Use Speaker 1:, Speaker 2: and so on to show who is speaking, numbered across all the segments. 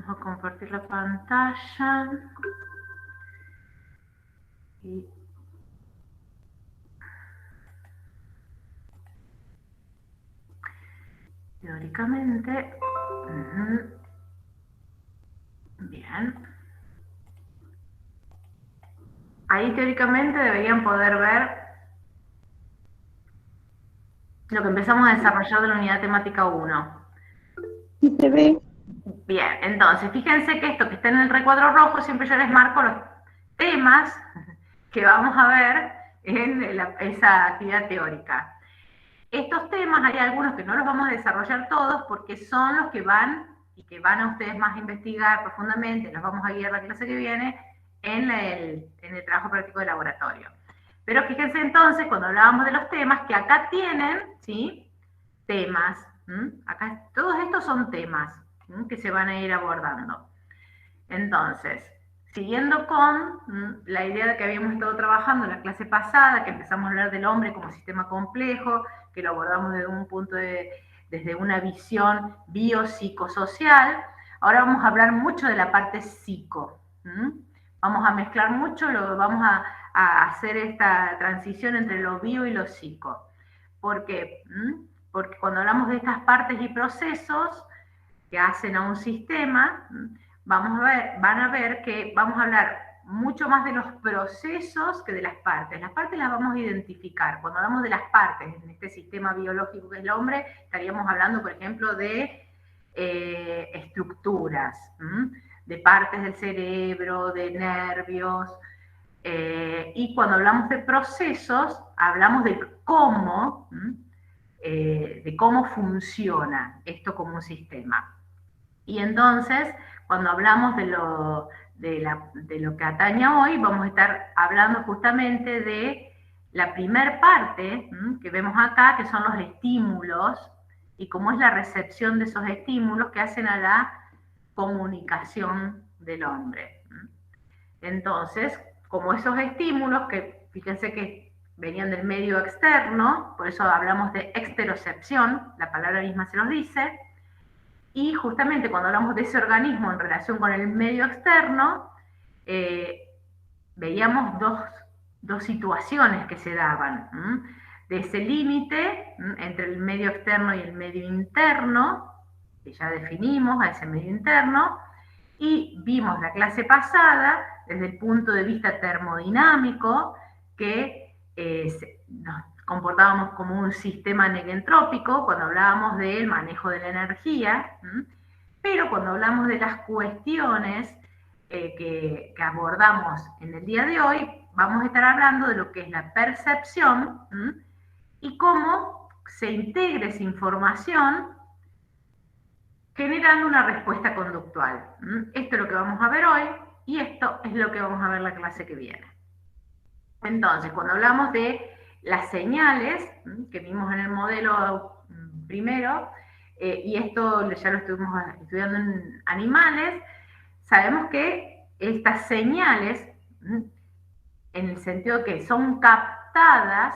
Speaker 1: Vamos a compartir la pantalla. Y teóricamente, bien. Ahí teóricamente deberían poder ver lo que empezamos a desarrollar de la unidad temática 1.
Speaker 2: Sí se ve.
Speaker 1: Bien, entonces fíjense que esto que está en el recuadro rojo, siempre yo les marco los temas que vamos a ver en esa actividad teórica. Estos temas hay algunos que no los vamos a desarrollar todos porque son los que van y que van a ustedes más a investigar profundamente, los vamos a guiar la clase que viene en el trabajo práctico de laboratorio. Pero fíjense entonces, cuando hablábamos de los temas, que acá tienen, ¿sí? Temas. Acá todos estos son temas que se van a ir abordando. Entonces, siguiendo con la idea de que habíamos estado trabajando en la clase pasada, que empezamos a hablar del hombre como sistema complejo, que lo abordamos desde un punto desde una visión biopsicosocial, ahora vamos a hablar mucho de la parte psico. Vamos a mezclar mucho, vamos a hacer esta transición entre lo bio y lo psico. ¿Por qué? Porque cuando hablamos de estas partes y procesos que hacen a un sistema, van a ver que vamos a hablar mucho más de los procesos que de las partes. Las partes las vamos a identificar. Cuando hablamos de las partes en este sistema biológico que es el hombre, estaríamos hablando, por ejemplo, de estructuras, de partes del cerebro, de nervios. Y cuando hablamos de procesos, hablamos de cómo funciona esto como un sistema. Y entonces, cuando hablamos de lo que atañe hoy, vamos a estar hablando justamente de la primer parte que vemos acá, que son los estímulos, y cómo es la recepción de esos estímulos que hacen a la comunicación del hombre. Entonces, como esos estímulos, que fíjense que venían del medio externo, por eso hablamos de exterocepción, la palabra misma se los dice, y justamente cuando hablamos de ese organismo en relación con el medio externo, veíamos dos situaciones que se daban, de ese límite entre el medio externo y el medio interno, que ya definimos a ese medio interno, y vimos la clase pasada desde el punto de vista termodinámico que nos comportábamos como un sistema negentrópico cuando hablábamos del manejo de la energía, pero cuando hablamos de las cuestiones que abordamos en el día de hoy, vamos a estar hablando de lo que es la percepción y cómo se integra esa información generando una respuesta conductual. Esto es lo que vamos a ver hoy y esto es lo que vamos a ver la clase que viene. Entonces, cuando hablamos de las señales que vimos en el modelo primero, y esto ya lo estuvimos estudiando en animales, sabemos que estas señales, en el sentido que son captadas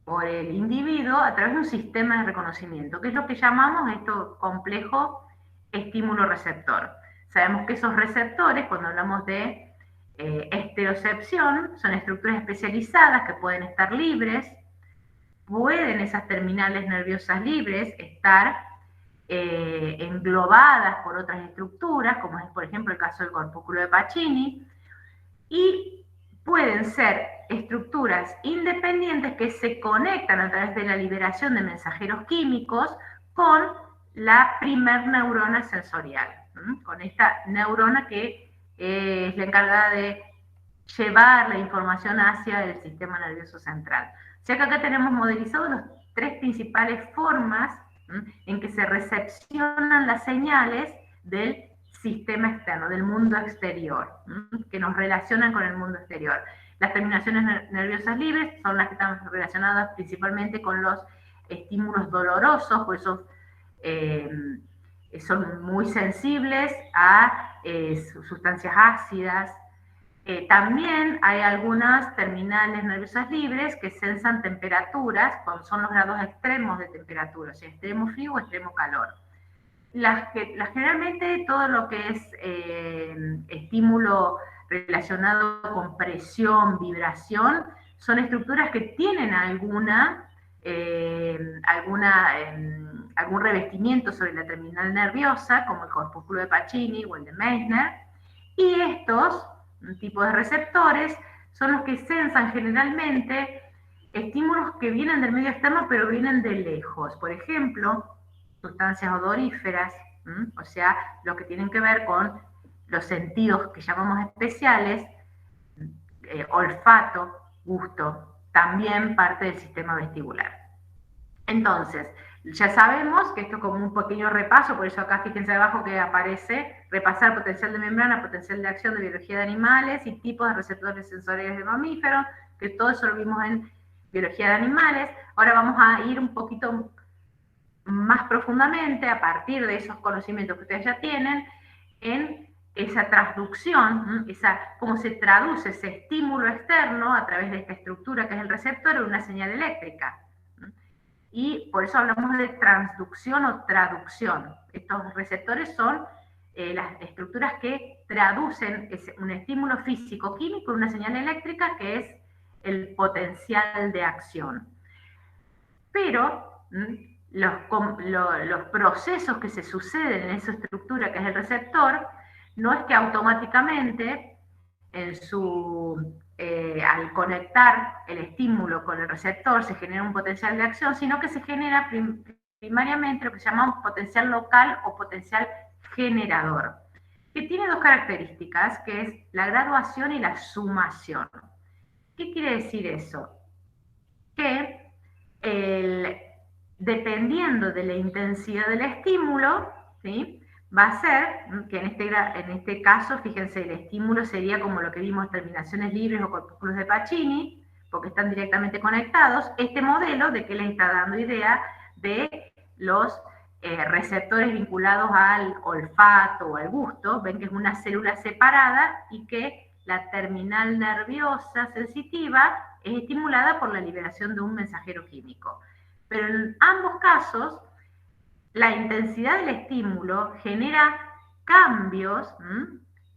Speaker 1: por el individuo a través de un sistema de reconocimiento, que es lo que llamamos esto complejo estímulo-receptor. Sabemos que esos receptores, cuando hablamos de estereocepción, son estructuras especializadas que pueden estar libres, pueden esas terminales nerviosas libres estar englobadas por otras estructuras, como es por ejemplo el caso del corpúsculo de Pacini, y pueden ser estructuras independientes que se conectan a través de la liberación de mensajeros químicos con la primer neurona sensorial, con esta neurona que es la encargada de llevar la información hacia el sistema nervioso central. O sea que acá tenemos modelizados las tres principales formas en que se recepcionan las señales del sistema externo, del mundo exterior, que nos relacionan con el mundo exterior. Las terminaciones nerviosas libres son las que están relacionadas principalmente con los estímulos dolorosos, por eso son muy sensibles a sustancias ácidas. También hay algunas terminales nerviosas libres que sensan temperaturas cuando son los grados extremos de temperatura, o sea, extremo frío o extremo calor. Generalmente todo lo que es estímulo relacionado con presión, vibración, son estructuras que tienen algún revestimiento sobre la terminal nerviosa, como el corpúsculo de Pacini o el de Meissner, y estos tipos de receptores son los que sensan generalmente estímulos que vienen del medio externo, pero vienen de lejos. Por ejemplo, sustancias odoríferas, o sea, lo que tienen que ver con los sentidos que llamamos especiales, olfato, gusto, también parte del sistema vestibular. Entonces, ya sabemos que esto es como un pequeño repaso, por eso acá fíjense abajo que aparece repasar potencial de membrana, potencial de acción de biología de animales y tipos de receptores sensoriales de mamíferos, que todo eso lo vimos en biología de animales. Ahora vamos a ir un poquito más profundamente, a partir de esos conocimientos que ustedes ya tienen, en esa transducción, cómo se traduce ese estímulo externo a través de esta estructura que es el receptor en una señal eléctrica. Y por eso hablamos de transducción o traducción. Estos receptores son las estructuras que traducen un estímulo físico-químico en una señal eléctrica, que es el potencial de acción. Pero los procesos que se suceden en esa estructura que es el receptor, no es que automáticamente al conectar el estímulo con el receptor se genera un potencial de acción, sino que se genera primariamente lo que llamamos potencial local o potencial generador, que tiene dos características, que es la graduación y la sumación. ¿Qué quiere decir eso? Que dependiendo de la intensidad del estímulo, ¿sí?, va a ser que en este caso, fíjense, el estímulo sería como lo que vimos, terminaciones libres o corpúsculos de Pacini, porque están directamente conectados. Este modelo, ¿de qué les está dando idea? De los receptores vinculados al olfato o al gusto. Ven que es una célula separada y que la terminal nerviosa sensitiva es estimulada por la liberación de un mensajero químico. Pero en ambos casos, la intensidad del estímulo genera cambios,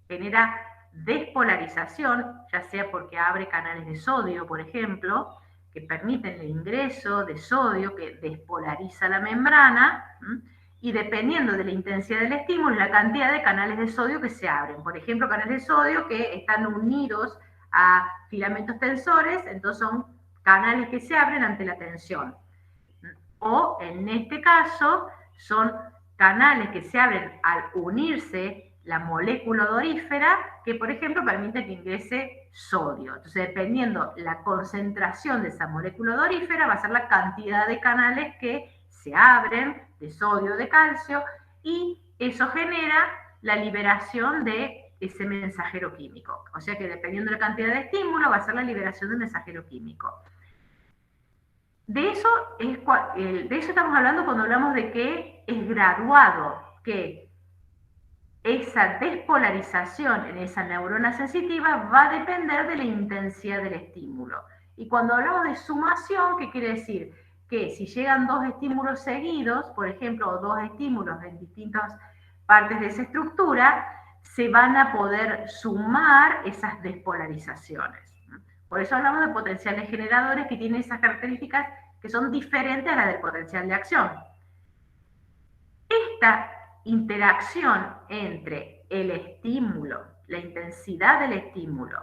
Speaker 1: genera despolarización, ya sea porque abre canales de sodio, por ejemplo, que permiten el ingreso de sodio que despolariza la membrana, y dependiendo de la intensidad del estímulo, la cantidad de canales de sodio que se abren. Por ejemplo, canales de sodio que están unidos a filamentos tensores, entonces son canales que se abren ante la tensión. O en este caso, son canales que se abren al unirse la molécula odorífera, que por ejemplo permite que ingrese sodio. Entonces, dependiendo la concentración de esa molécula odorífera, va a ser la cantidad de canales que se abren de sodio o de calcio, y eso genera la liberación de ese mensajero químico. O sea que dependiendo de la cantidad de estímulo, va a ser la liberación del mensajero químico. De eso estamos hablando cuando hablamos de que es graduado, que esa despolarización en esa neurona sensitiva va a depender de la intensidad del estímulo. Y cuando hablamos de sumación, ¿qué quiere decir? Que si llegan dos estímulos seguidos, por ejemplo, o dos estímulos en distintas partes de esa estructura, se van a poder sumar esas despolarizaciones. Por eso hablamos de potenciales generadores que tienen esas características que son diferentes a las del potencial de acción. Esta interacción entre el estímulo, la intensidad del estímulo,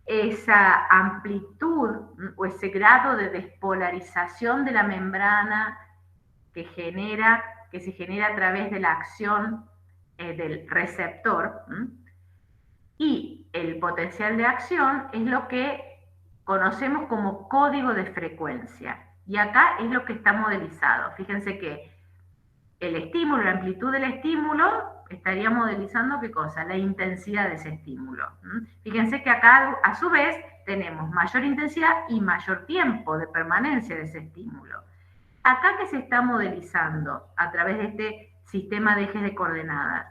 Speaker 1: esa amplitud o ese grado de despolarización de la membrana que se genera a través de la acción del receptor, y el potencial de acción es lo que conocemos como código de frecuencia. Y acá es lo que está modelizado. Fíjense que el estímulo, la amplitud del estímulo, estaría modelizando ¿qué cosa? La intensidad de ese estímulo. Fíjense que acá, a su vez, tenemos mayor intensidad y mayor tiempo de permanencia de ese estímulo. Acá, ¿qué se está modelizando a través de este sistema de ejes de coordenadas?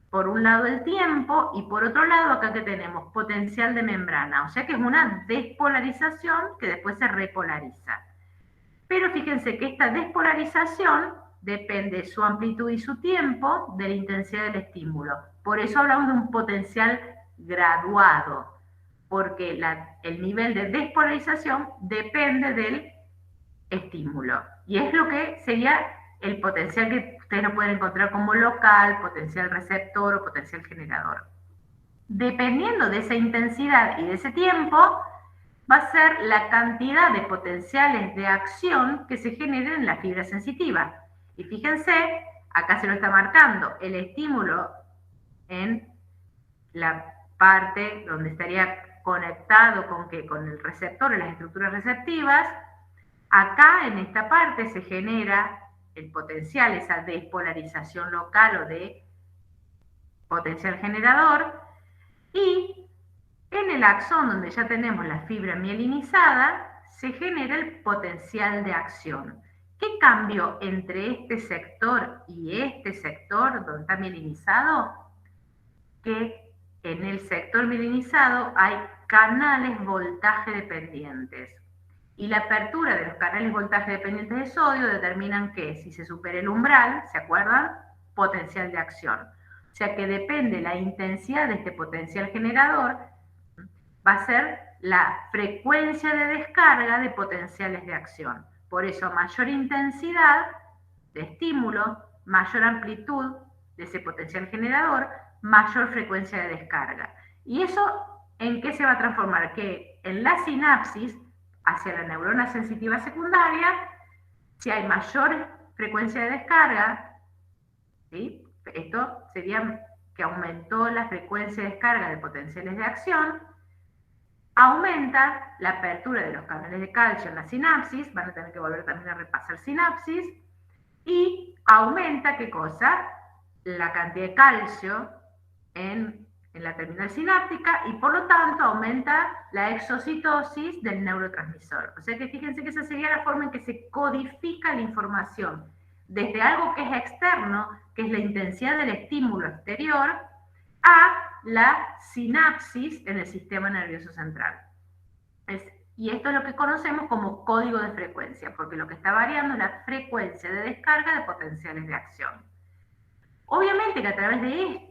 Speaker 1: Por un lado el tiempo, y por otro lado acá que tenemos potencial de membrana, o sea que es una despolarización que después se repolariza. Pero fíjense que esta despolarización depende su amplitud y su tiempo de la intensidad del estímulo. Por eso hablamos de un potencial graduado, porque el nivel de despolarización depende del estímulo. Y es lo que sería el potencial que ustedes lo pueden encontrar como local, potencial receptor o potencial generador. Dependiendo de esa intensidad y de ese tiempo, va a ser la cantidad de potenciales de acción que se generen en la fibra sensitiva. Y fíjense, acá se lo está marcando el estímulo en la parte donde estaría conectado con el receptor, en las estructuras receptivas. Acá en esta parte se genera el potencial, esa despolarización local o de potencial generador, y en el axón, donde ya tenemos la fibra mielinizada, se genera el potencial de acción. ¿Qué cambio entre este sector y este sector donde está mielinizado? Que en el sector mielinizado hay canales voltaje dependientes. Y la apertura de los canales voltaje dependientes de sodio determinan que si se supera el umbral, ¿se acuerdan? Potencial de acción. O sea que depende la intensidad de este potencial generador, va a ser la frecuencia de descarga de potenciales de acción. Por eso, mayor intensidad de estímulo, mayor amplitud de ese potencial generador, mayor frecuencia de descarga. ¿Y eso en qué se va a transformar? Que en la sinapsis, hacia la neurona sensitiva secundaria, si hay mayor frecuencia de descarga, ¿sí? Esto sería que aumentó la frecuencia de descarga de potenciales de acción, aumenta la apertura de los canales de calcio en la sinapsis, van a tener que volver también a repasar sinapsis, y aumenta, ¿qué cosa? La cantidad de calcio en la terminal sináptica, y por lo tanto aumenta la exocitosis del neurotransmisor. O sea que fíjense que esa sería la forma en que se codifica la información, desde algo que es externo, que es la intensidad del estímulo exterior, a la sinapsis en el sistema nervioso central. Y esto es lo que conocemos como código de frecuencia, porque lo que está variando es la frecuencia de descarga de potenciales de acción. Obviamente que a través de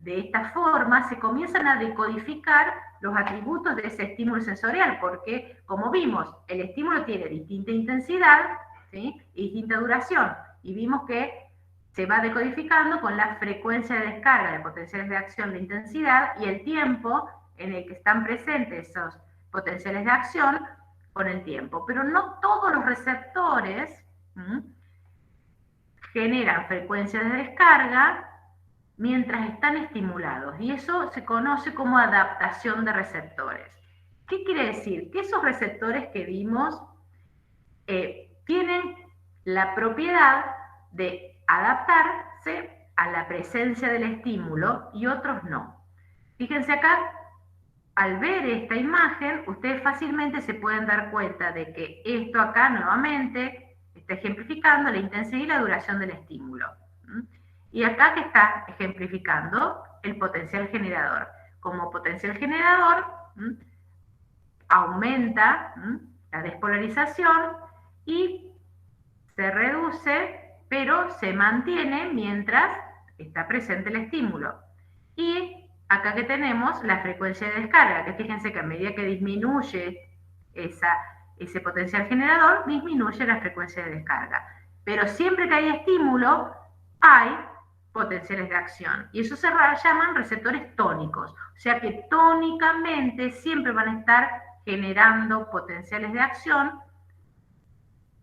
Speaker 1: esta forma se comienzan a decodificar los atributos de ese estímulo sensorial, porque como vimos, el estímulo tiene distinta intensidad, ¿sí? Y distinta duración, y vimos que se va decodificando con la frecuencia de descarga de potenciales de acción de intensidad y el tiempo en el que están presentes esos potenciales de acción con el tiempo. Pero no todos los receptores generan frecuencias de descarga mientras están estimulados, y eso se conoce como adaptación de receptores. ¿Qué quiere decir? Que esos receptores que vimos tienen la propiedad de adaptarse a la presencia del estímulo y otros no. Fíjense acá, al ver esta imagen, ustedes fácilmente se pueden dar cuenta de que esto acá nuevamente está ejemplificando la intensidad y la duración del estímulo. Y acá que está ejemplificando el potencial generador. Como potencial generador, aumenta la despolarización y se reduce, pero se mantiene mientras está presente el estímulo. Y acá que tenemos la frecuencia de descarga, que fíjense que a medida que disminuye ese potencial generador, disminuye la frecuencia de descarga. Pero siempre que hay estímulo, hay potenciales de acción. Y eso se llaman receptores tónicos. O sea que tónicamente siempre van a estar generando potenciales de acción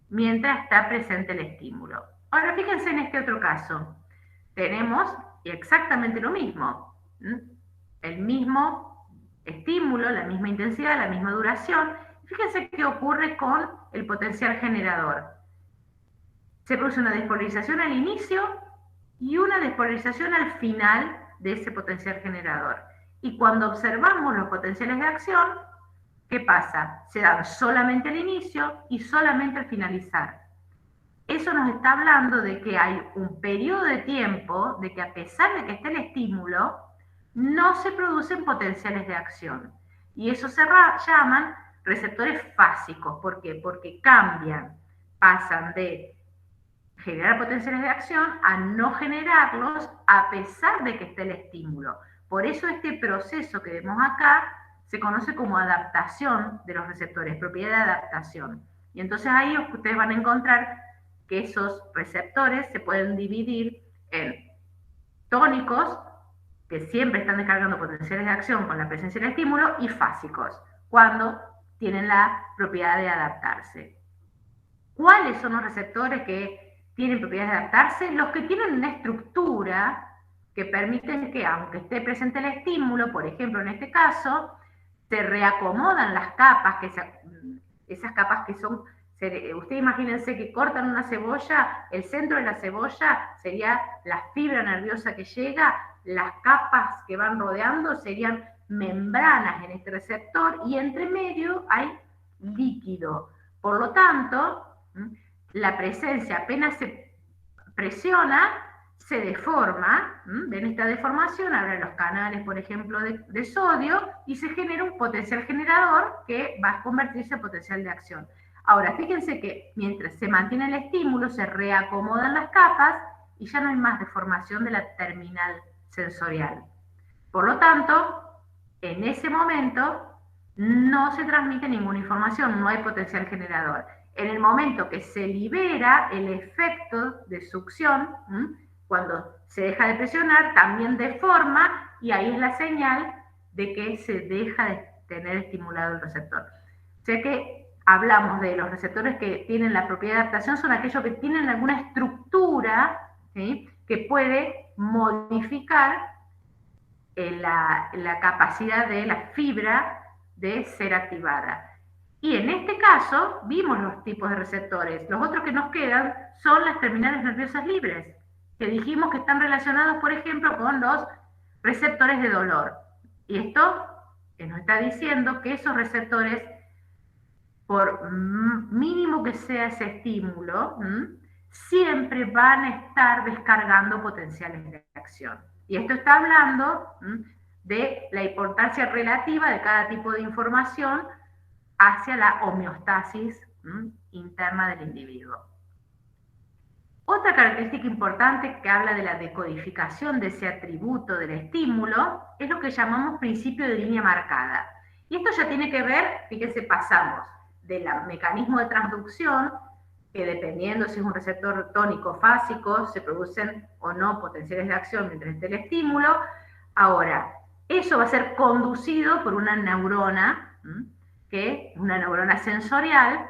Speaker 1: mientras está presente el estímulo. Ahora fíjense en este otro caso. Tenemos exactamente lo mismo. El mismo estímulo, la misma intensidad, la misma duración. Fíjense qué ocurre con el potencial generador. Se produce una despolarización al inicio y una despolarización al final de ese potencial generador. Y cuando observamos los potenciales de acción, ¿qué pasa? Se dan solamente al inicio y solamente al finalizar. Eso nos está hablando de que hay un periodo de tiempo de que a pesar de que esté el estímulo, no se producen potenciales de acción. Y eso se llaman receptores fásicos. ¿Por qué? Porque cambian, pasan de generar potenciales de acción a no generarlos a pesar de que esté el estímulo. Por eso este proceso que vemos acá se conoce como adaptación de los receptores, propiedad de adaptación. Y entonces ahí ustedes van a encontrar que esos receptores se pueden dividir en tónicos, que siempre están descargando potenciales de acción con la presencia del estímulo, y fásicos, cuando tienen la propiedad de adaptarse. ¿Cuáles son los receptores que tienen propiedades de adaptarse? Los que tienen una estructura que permiten que, aunque esté presente el estímulo, por ejemplo, en este caso, se reacomodan las capas, esas capas que son, ustedes imagínense que cortan una cebolla, el centro de la cebolla sería la fibra nerviosa que llega, las capas que van rodeando serían membranas en este receptor, y entre medio hay líquido. Por lo tanto, la presencia apenas se presiona, se deforma, ven esta deformación, abre los canales, por ejemplo, de sodio, y se genera un potencial generador que va a convertirse en potencial de acción. Ahora, fíjense que mientras se mantiene el estímulo, se reacomodan las capas y ya no hay más deformación de la terminal sensorial. Por lo tanto, en ese momento no se transmite ninguna información, no hay potencial generador. En el momento que se libera el efecto de succión, cuando se deja de presionar, también deforma, y ahí es la señal de que se deja de tener estimulado el receptor. O sea que hablamos de los receptores que tienen la propiedad de adaptación, son aquellos que tienen alguna estructura, ¿sí?, que puede modificar la capacidad de la fibra de ser activada. Y en este caso vimos los tipos de receptores. Los otros que nos quedan son las terminales nerviosas libres, que dijimos que están relacionados, por ejemplo, con los receptores de dolor. Y esto nos está diciendo que esos receptores, por mínimo que sea ese estímulo, siempre van a estar descargando potenciales de acción. Y esto está hablando de la importancia relativa de cada tipo de información hacia la homeostasis interna del individuo. Otra característica importante que habla de la decodificación de ese atributo del estímulo es lo que llamamos principio de línea marcada. Y esto ya tiene que ver, fíjense, pasamos del mecanismo de transducción, que dependiendo si es un receptor tónico o fásico, se producen o no potenciales de acción mientras esté el estímulo. Ahora, eso va a ser conducido por una neurona, que es una neurona sensorial,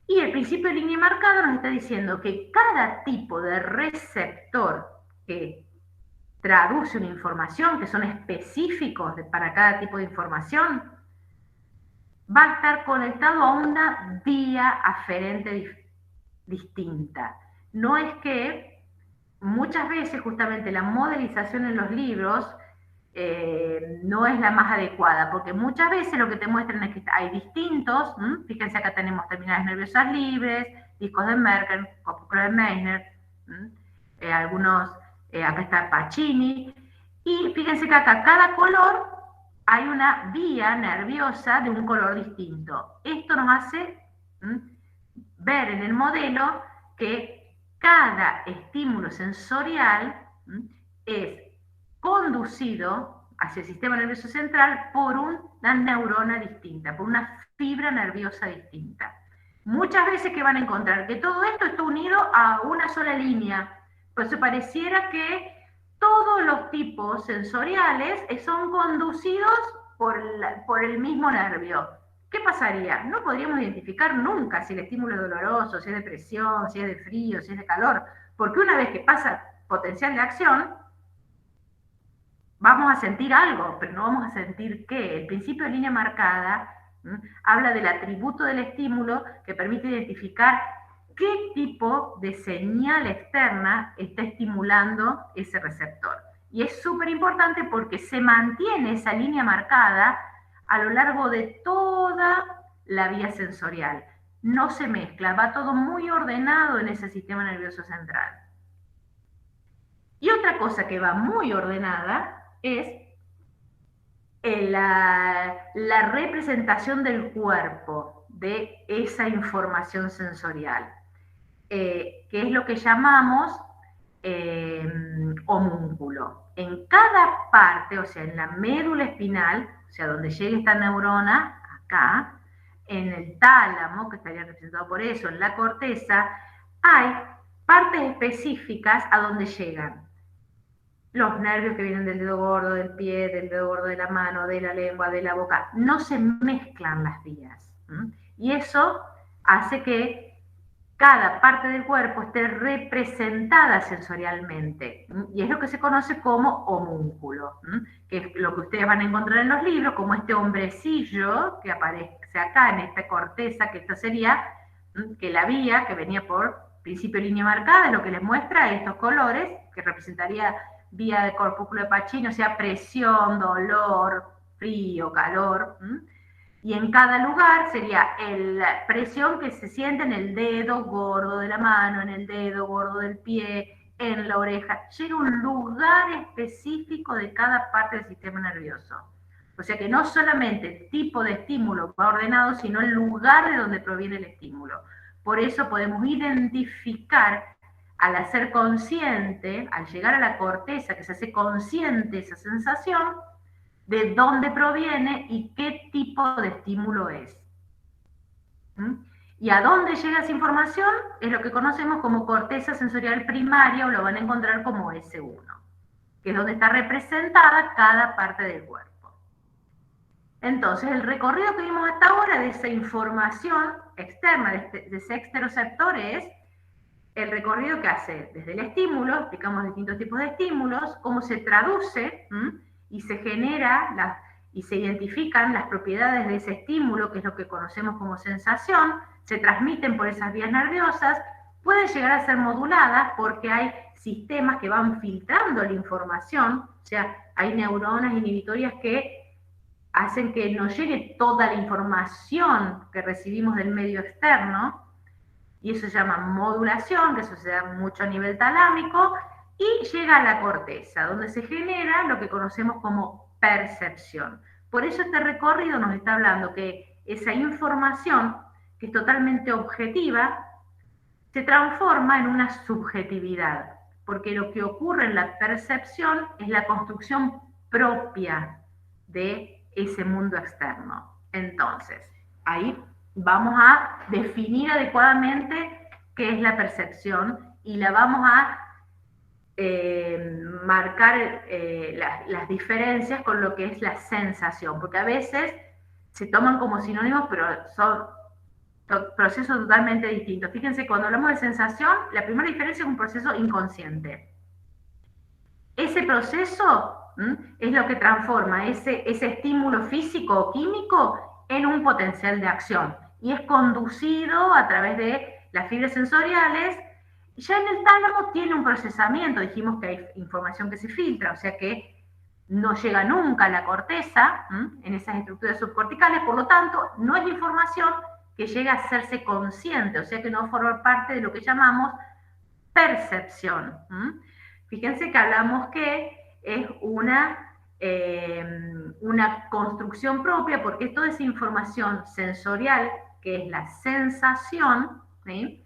Speaker 1: y el principio de línea marcada nos está diciendo que cada tipo de receptor que traduce una información, que son específicos para cada tipo de información, va a estar conectado a una vía aferente distinta. No es que muchas veces justamente la modelización en los libros no es la más adecuada, porque muchas veces lo que te muestran es que hay distintos, fíjense acá tenemos terminales nerviosas libres, discos de Merkel, copúsculo de Meissner, algunos, acá está Pacini, y fíjense que acá cada color hay una vía nerviosa de un color distinto. Esto nos hace ver en el modelo que cada estímulo sensorial es conducido hacia el sistema nervioso central por una neurona distinta, por una fibra nerviosa distinta. Muchas veces que van a encontrar que todo esto está unido a una sola línea, pues pareciera que todos los tipos sensoriales son conducidos por el mismo nervio. ¿Qué pasaría? No podríamos identificar nunca si el estímulo es doloroso, si es de presión, si es de frío, si es de calor, porque una vez que pasa potencial de acción, vamos a sentir algo, pero no vamos a sentir qué. El principio de línea marcada habla del atributo del estímulo que permite identificar qué tipo de señal externa está estimulando ese receptor. Y es súper importante porque se mantiene esa línea marcada a lo largo de toda la vía sensorial. No se mezcla, va todo muy ordenado en ese sistema nervioso central. Y otra cosa que va muy ordenada es la representación del cuerpo de esa información sensorial. que es lo que llamamos homúnculo. En cada parte, o sea, en la médula espinal, o sea, donde llega esta neurona, acá, en el tálamo, que estaría representado por eso, en la corteza, hay partes específicas a donde llegan los nervios que vienen del dedo gordo del pie, del dedo gordo de la mano, de la lengua, de la boca. No se mezclan las vías. Y eso hace que cada parte del cuerpo esté representada sensorialmente. Y es lo que se conoce como homúnculo, que es lo que ustedes van a encontrar en los libros, como este hombrecillo que aparece acá en esta corteza, que esta sería que la vía que venía por principio de línea marcada, es lo que les muestra estos colores, que representaría vía de corpúsculo de Pacini, o sea, presión, dolor, frío, calor. Y en cada lugar sería la presión que se siente en el dedo gordo de la mano, en el dedo gordo del pie, en la oreja. Llega un lugar específico de cada parte del sistema nervioso. O sea que no solamente el tipo de estímulo va ordenado, sino el lugar de donde proviene el estímulo. Por eso podemos identificar, al hacer consciente, al llegar a la corteza, que se hace consciente esa sensación, de dónde proviene y qué tipo de estímulo es. Y a dónde llega esa información es lo que conocemos como corteza sensorial primaria, o lo van a encontrar como S1, que es donde está representada cada parte del cuerpo. Entonces, el recorrido que vimos hasta ahora de esa información externa, de ese exteroceptor, es el recorrido que hace desde el estímulo, explicamos distintos tipos de estímulos, cómo se traduce y se genera y se identifican las propiedades de ese estímulo, que es lo que conocemos como sensación, se transmiten por esas vías nerviosas, pueden llegar a ser moduladas porque hay sistemas que van filtrando la información, o sea, hay neuronas inhibitorias que hacen que no llegue toda la información que recibimos del medio externo, y eso se llama modulación, que eso se da mucho a nivel talámico, y llega a la corteza, donde se genera lo que conocemos como percepción. Por eso este recorrido nos está hablando que esa información, que es totalmente objetiva, se transforma en una subjetividad, porque lo que ocurre en la percepción es la construcción propia de ese mundo externo. Entonces, ahí vamos a definir adecuadamente qué es la percepción y la vamos a marcar las diferencias con lo que es la sensación, porque a veces se toman como sinónimos, pero son procesos totalmente distintos. Fíjense, cuando hablamos de sensación, la primera diferencia es un proceso inconsciente. Ese proceso es lo que transforma ese estímulo físico o químico en un potencial de acción, y es conducido a través de las fibras sensoriales. Ya en el tálamo tiene un procesamiento, dijimos que hay información que se filtra, o sea que no llega nunca a la corteza, en esas estructuras subcorticales, por lo tanto, no es información que llega a hacerse consciente, o sea que no forma parte de lo que llamamos percepción. Fíjense que hablamos que es una construcción propia, porque toda esa información sensorial, que es la sensación, ¿sí?,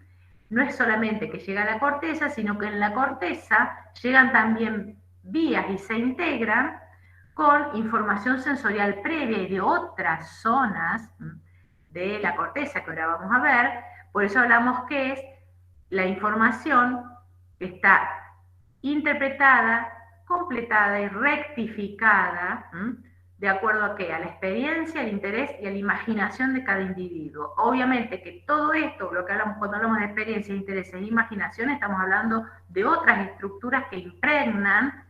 Speaker 1: no es solamente que llega a la corteza, sino que en la corteza llegan también vías y se integran con información sensorial previa y de otras zonas de la corteza que ahora vamos a ver. Por eso hablamos que es la información que está interpretada, completada y rectificada de acuerdo a qué, a la experiencia, al interés y a la imaginación de cada individuo. Obviamente que todo esto, lo que hablamos cuando hablamos de experiencias, intereses e imaginación, estamos hablando de otras estructuras que impregnan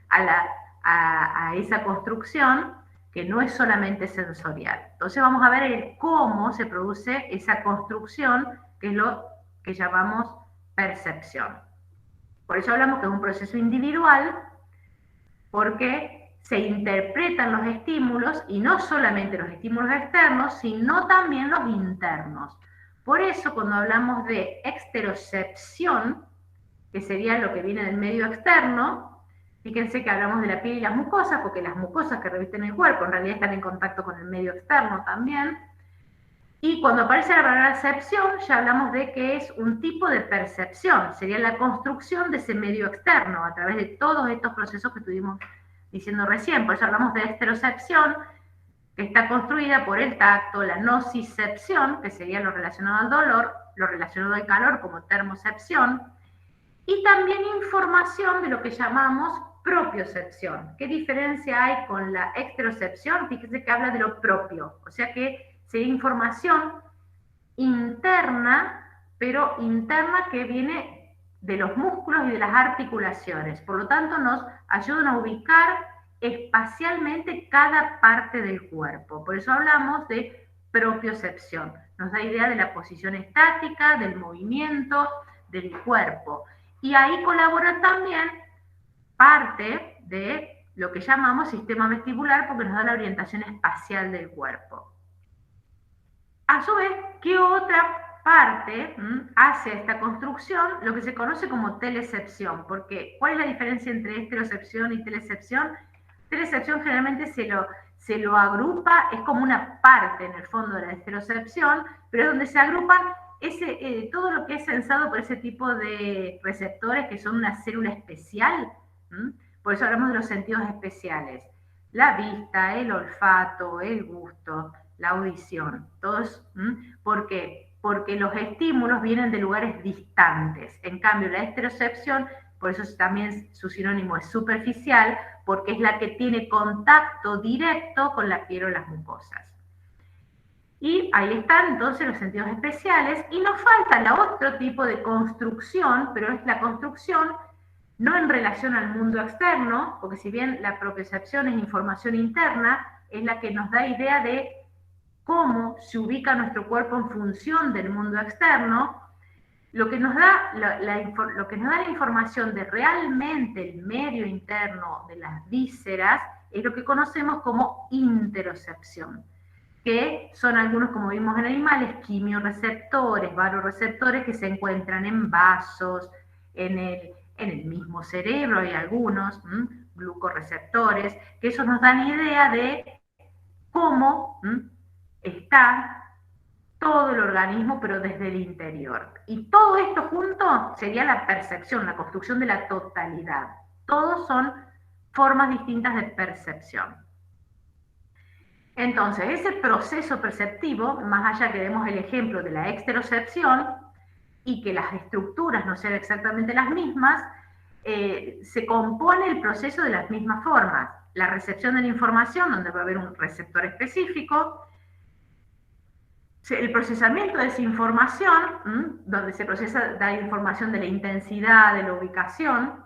Speaker 1: a esa construcción, que no es solamente sensorial. Entonces vamos a ver cómo se produce esa construcción, que es lo que llamamos percepción. Por eso hablamos que es un proceso individual, porque se interpretan los estímulos, y no solamente los estímulos externos, sino también los internos. Por eso cuando hablamos de exterocepción, que sería lo que viene del medio externo, fíjense que hablamos de la piel y las mucosas, porque las mucosas que revisten el cuerpo en realidad están en contacto con el medio externo también. Y cuando aparece la percepción, ya hablamos de que es un tipo de percepción, sería la construcción de ese medio externo a través de todos estos procesos que estuvimos diciendo recién. Por eso hablamos de estereocepción, que está construida por el tacto, la nocicepción, que sería lo relacionado al dolor, lo relacionado al calor como termocepción, y también información de lo que llamamos propiocepción. ¿Qué diferencia hay con la exterocepción? Fíjense que habla de lo propio, o sea que sería información interna, pero interna que viene de los músculos y de las articulaciones. Por lo tanto, nos ayudan a ubicar espacialmente cada parte del cuerpo. Por eso hablamos de propiocepción. Nos da idea de la posición estática, del movimiento del cuerpo. Y ahí colabora también parte de lo que llamamos sistema vestibular porque nos da la orientación espacial del cuerpo. A su vez, ¿qué otra parte hace esta construcción? Lo que se conoce como telecepción. Porque, ¿cuál es la diferencia entre estereocepción y telecepción? Telecepción generalmente se lo agrupa, es como una parte en el fondo de la estereocepción, pero es donde se agrupan todo lo que es sensado por ese tipo de receptores que son una célula especial. Por eso hablamos de los sentidos especiales. La vista, el olfato, el gusto, la audición. Todos, ¿por qué? Porque los estímulos vienen de lugares distantes. En cambio, la estereocepción, por eso también su sinónimo es superficial, porque es la que tiene contacto directo con la piel o las mucosas. Y ahí están entonces los sentidos especiales, y nos falta el otro tipo de construcción, pero es la construcción no en relación al mundo externo, porque si bien la propiocepción es información interna, es la que nos da idea de cómo se ubica nuestro cuerpo en función del mundo externo. Lo que nos da la información de realmente el medio interno de las vísceras es lo que conocemos como interocepción, que son algunos, como vimos en animales, quimioreceptores, varoreceptores que se encuentran en vasos, en el mismo cerebro hay algunos, glucorreceptores, que eso nos dan idea de cómo está todo el organismo, pero desde el interior. Y todo esto junto sería la percepción, la construcción de la totalidad. Todos son formas distintas de percepción. Entonces, ese proceso perceptivo, más allá que demos el ejemplo de la exterocepción y que las estructuras no sean exactamente las mismas, se compone el proceso de las mismas formas. La recepción de la información, donde va a haber un receptor específico, el procesamiento de esa información, donde se procesa la información de la intensidad, de la ubicación,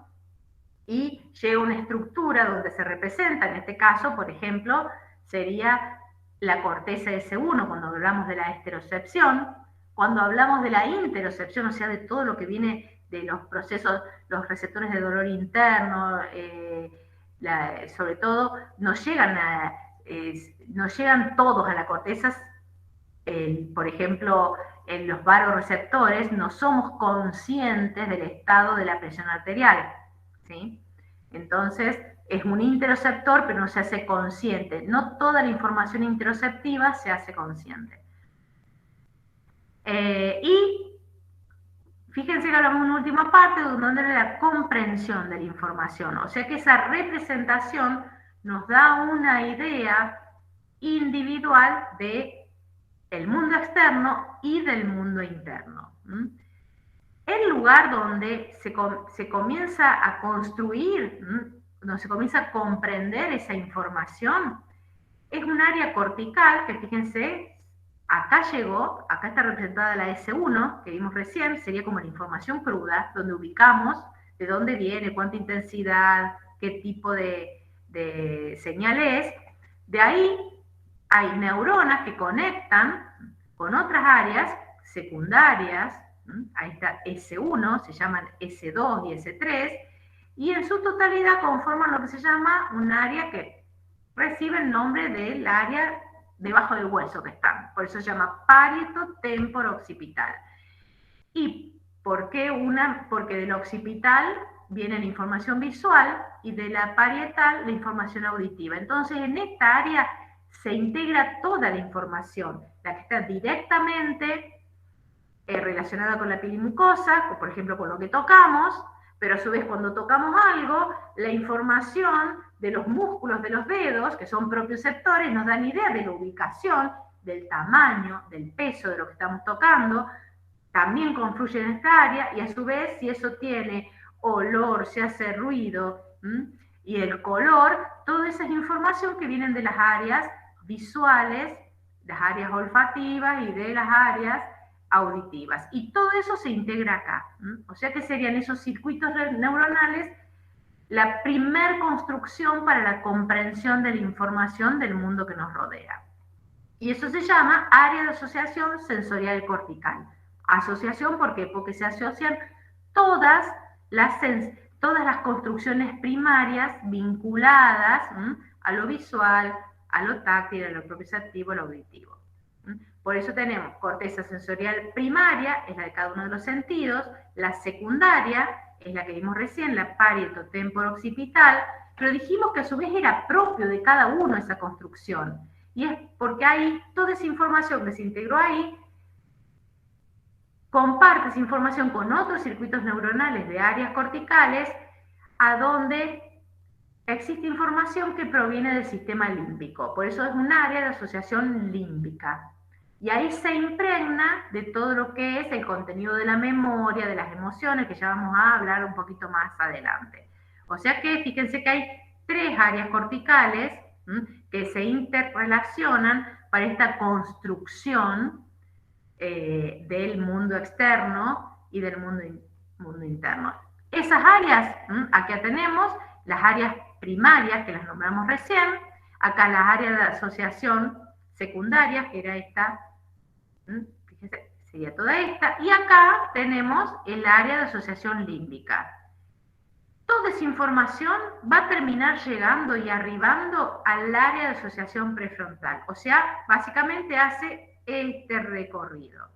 Speaker 1: y llega una estructura donde se representa, en este caso, por ejemplo, sería la corteza S1 cuando hablamos de la esterocepción. Cuando hablamos de la interocepción, o sea, de todo lo que viene de los procesos, los receptores de dolor interno, sobre todo, no llegan todos a la corteza. Por ejemplo, en los varoreceptores no somos conscientes del estado de la presión arterial, ¿sí? Entonces, es un interoceptor, pero no se hace consciente. No toda la información interoceptiva se hace consciente. Y fíjense que hablamos de una última parte donde es la comprensión de la información. O sea que esa representación nos da una idea individual del mundo externo y del mundo interno. El lugar donde se comienza a construir, donde se comienza a comprender esa información, es un área cortical que, fíjense, acá llegó, acá está representada la S1, que vimos recién, sería como la información cruda, donde ubicamos de dónde viene, cuánta intensidad, qué tipo de señal es. De ahí hay neuronas que conectan con otras áreas secundarias, ahí está S1, se llaman S2 y S3, y en su totalidad conforman lo que se llama un área que recibe el nombre del área debajo del hueso que están, por eso se llama parieto temporo occipital. ¿Y por qué una? Porque del occipital viene la información visual y de la parietal la información auditiva. Entonces, en esta área se integra toda la información, la que está directamente relacionada con la piel y mucosa, por ejemplo con lo que tocamos, pero a su vez cuando tocamos algo, la información de los músculos de los dedos, que son propioceptores, nos dan idea de la ubicación, del tamaño, del peso de lo que estamos tocando, también confluye en esta área, y a su vez si eso tiene olor, si hace ruido, y el color, toda esa es información que vienen de las áreas visuales, las áreas olfativas y de las áreas auditivas. Y todo eso se integra acá. O sea que serían esos circuitos neuronales la primer construcción para la comprensión de la información del mundo que nos rodea. Y eso se llama área de asociación sensorial cortical. Asociación, ¿por qué? Porque se asocian todas las construcciones primarias vinculadas a lo visual, a lo táctil, a lo propioceptivo, a lo auditivo. Por eso tenemos corteza sensorial primaria, es la de cada uno de los sentidos, la secundaria es la que vimos recién, la parieto-temporo-occipital, pero dijimos que a su vez era propio de cada uno esa construcción. Y es porque hay toda esa información que se integró ahí, comparte esa información con otros circuitos neuronales de áreas corticales, a donde existe información que proviene del sistema límbico. Por eso es un área de asociación límbica. Y ahí se impregna de todo lo que es el contenido de la memoria, de las emociones, que ya vamos a hablar un poquito más adelante. O sea que fíjense que hay 3 áreas corticales que se interrelacionan para esta construcción del mundo externo y del mundo interno. Esas áreas, acá tenemos las áreas primarias, que las nombramos recién, acá las áreas de asociación secundarias, que era esta, fíjense, sería toda esta, y acá tenemos el área de asociación límbica. Toda esa información va a terminar llegando y arribando al área de asociación prefrontal, o sea, básicamente hace este recorrido.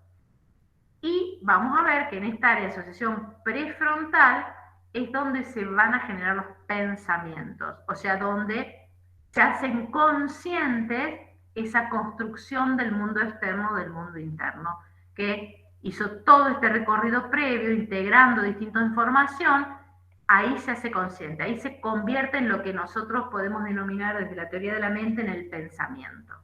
Speaker 1: Y vamos a ver que en esta área de asociación prefrontal es donde se van a generar los pensamientos, o sea, donde se hacen conscientes esa construcción del mundo externo, del mundo interno, que hizo todo este recorrido previo, integrando distinta información. Ahí se hace consciente, ahí se convierte en lo que nosotros podemos denominar desde la teoría de la mente en el pensamiento.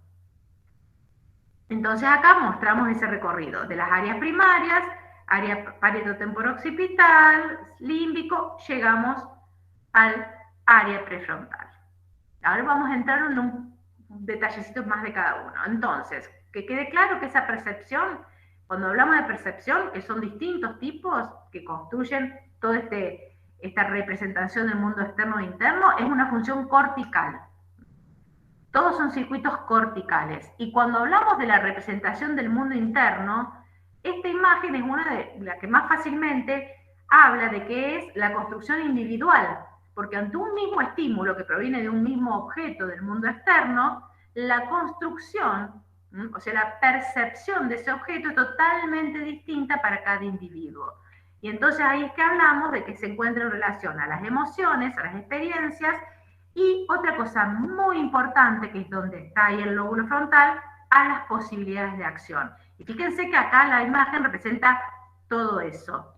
Speaker 1: Entonces acá mostramos ese recorrido de las áreas primarias, área parieto-temporo-occipital, límbico, llegamos al área prefrontal. Ahora vamos a entrar en un detallecito más de cada uno. Entonces, que quede claro que esa percepción, cuando hablamos de percepción, que son distintos tipos que construyen toda esta representación del mundo externo e interno, es una función cortical. Todos son circuitos corticales. Y cuando hablamos de la representación del mundo interno, esta imagen es una de las que más fácilmente habla de que es la construcción individual, porque ante un mismo estímulo que proviene de un mismo objeto del mundo externo, la construcción, o sea, la percepción de ese objeto es totalmente distinta para cada individuo. Y entonces ahí es que hablamos de que se encuentra en relación a las emociones, a las experiencias, y otra cosa muy importante, que es donde está ahí el lóbulo frontal, a las posibilidades de acción. Y fíjense que acá la imagen representa todo eso.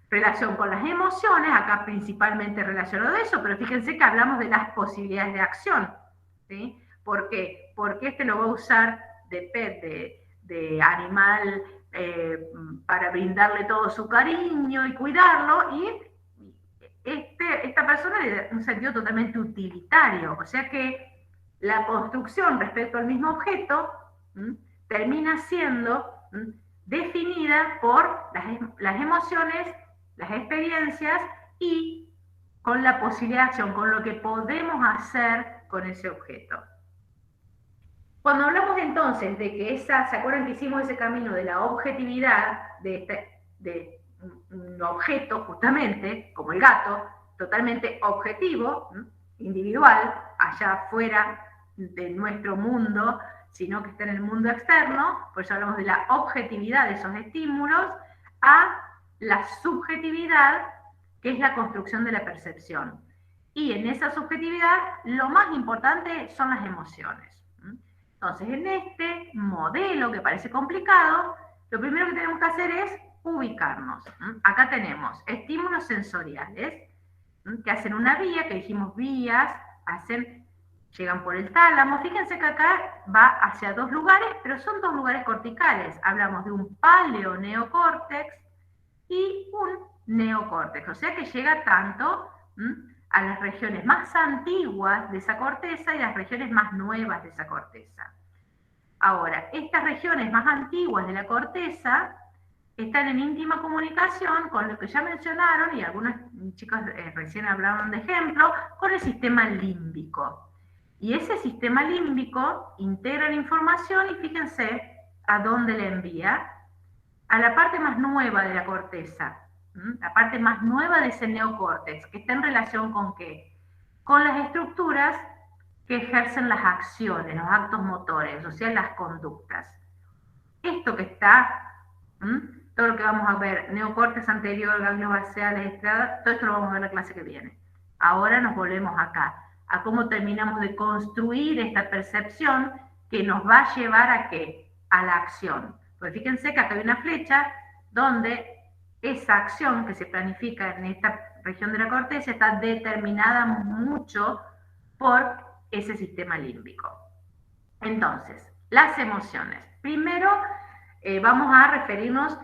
Speaker 1: Relación con las emociones, acá principalmente relacionado a eso, pero fíjense que hablamos de las posibilidades de acción. ¿Sí? ¿Por qué? Porque este lo va a usar de pet, de animal, para brindarle todo su cariño y cuidarlo, y esta persona le da un sentido totalmente utilitario, o sea que la construcción respecto al mismo objeto termina siendo definida por las emociones, las experiencias y con la posibilidad de acción, con lo que podemos hacer con ese objeto. Cuando hablamos entonces de que ¿se acuerdan que hicimos ese camino de la objetividad de un objeto, justamente, como el gato, totalmente objetivo, individual, allá fuera de nuestro mundo, sino que está en el mundo externo? Por eso hablamos de la objetividad de esos estímulos, a la subjetividad, que es la construcción de la percepción. Y en esa subjetividad, lo más importante son las emociones. Entonces, en este modelo que parece complicado, lo primero que tenemos que hacer es ubicarnos. Acá tenemos estímulos sensoriales que hacen una vía, que dijimos vías, llegan por el tálamo. Fíjense que acá va hacia dos lugares, pero son dos lugares corticales. Hablamos de un paleoneocórtex y un neocórtex, o sea que llega tanto a las regiones más antiguas de esa corteza y las regiones más nuevas de esa corteza. Ahora, estas regiones más antiguas de la corteza están en íntima comunicación con lo que ya mencionaron, y algunos chicos recién hablaron de ejemplo, con el sistema límbico. Y ese sistema límbico integra la información y fíjense a dónde la envía, a la parte más nueva de la corteza, la parte más nueva de ese neocórtex, que está en relación con ¿qué? Con las estructuras que ejercen las acciones, los actos motores, o sea, las conductas. Esto que está, todo lo que vamos a ver, neocórtex anterior, ganglios basales, estrada, todo esto lo vamos a ver la clase que viene. Ahora nos volvemos acá, a cómo terminamos de construir esta percepción que nos va a llevar a ¿qué? A la acción. Pues fíjense que acá hay una flecha donde esa acción que se planifica en esta región de la corteza está determinada mucho por ese sistema límbico. Entonces, las emociones. Primero vamos a referirnos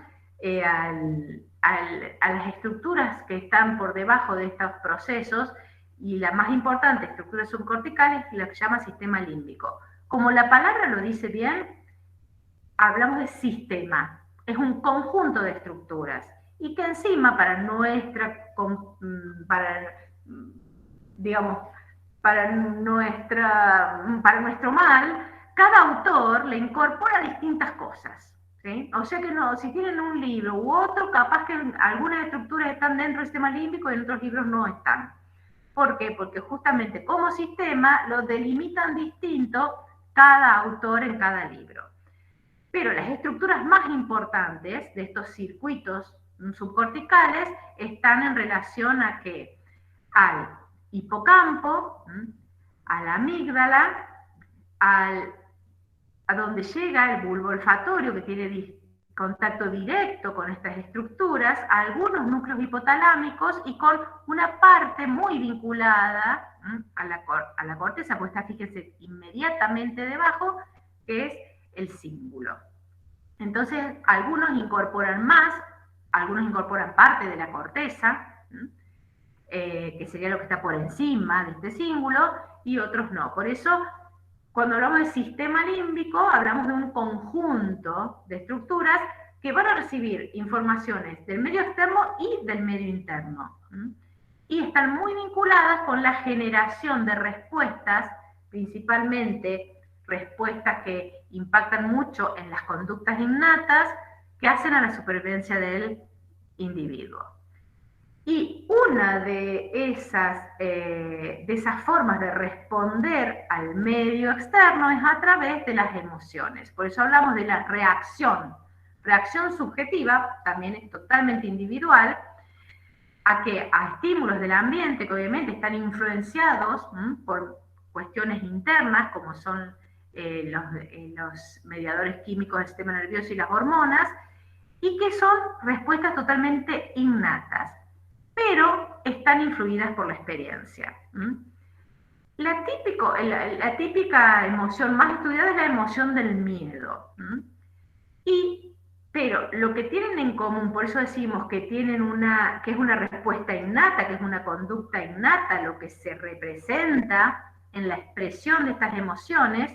Speaker 1: a las estructuras que están por debajo de estos procesos, y la más importante, estructura subcortical, es la que se llama sistema límbico. Como la palabra lo dice bien, hablamos de sistema, es un conjunto de estructuras, y que encima para nuestro mal, cada autor le incorpora distintas cosas, ¿sí? O sea que no, si tienen un libro u otro, capaz que algunas estructuras están dentro del sistema límbico y en otros libros no están. ¿Por qué? Porque justamente como sistema lo delimitan distinto cada autor en cada libro. Pero las estructuras más importantes de estos circuitos subcorticales están en relación a ¿qué? Al hipocampo, a la amígdala, a donde llega el bulbo olfatorio, que tiene contacto directo con estas estructuras, a algunos núcleos hipotalámicos y con una parte muy vinculada a la corteza, pues está, fíjense, inmediatamente debajo, que es el cíngulo. Entonces, algunos incorporan más, algunos incorporan parte de la corteza, que sería lo que está por encima de este cíngulo, y otros no. Por eso, cuando hablamos de sistema límbico, hablamos de un conjunto de estructuras que van a recibir informaciones del medio externo y del medio interno. Y están muy vinculadas con la generación de respuestas, principalmente respuestas que impactan mucho en las conductas innatas que hacen a la supervivencia del individuo. Y una de esas formas de responder al medio externo es a través de las emociones. Por eso hablamos de la reacción. Reacción subjetiva, también es totalmente individual, a estímulos del ambiente que obviamente están influenciados por cuestiones internas, como son los mediadores químicos del sistema nervioso y las hormonas, y que son respuestas totalmente innatas, pero están influidas por la experiencia. La típica emoción más estudiada es la emoción del miedo. Pero lo que tienen en común, por eso decimos que que es una respuesta innata, que es una conducta innata, lo que se representa en la expresión de estas emociones,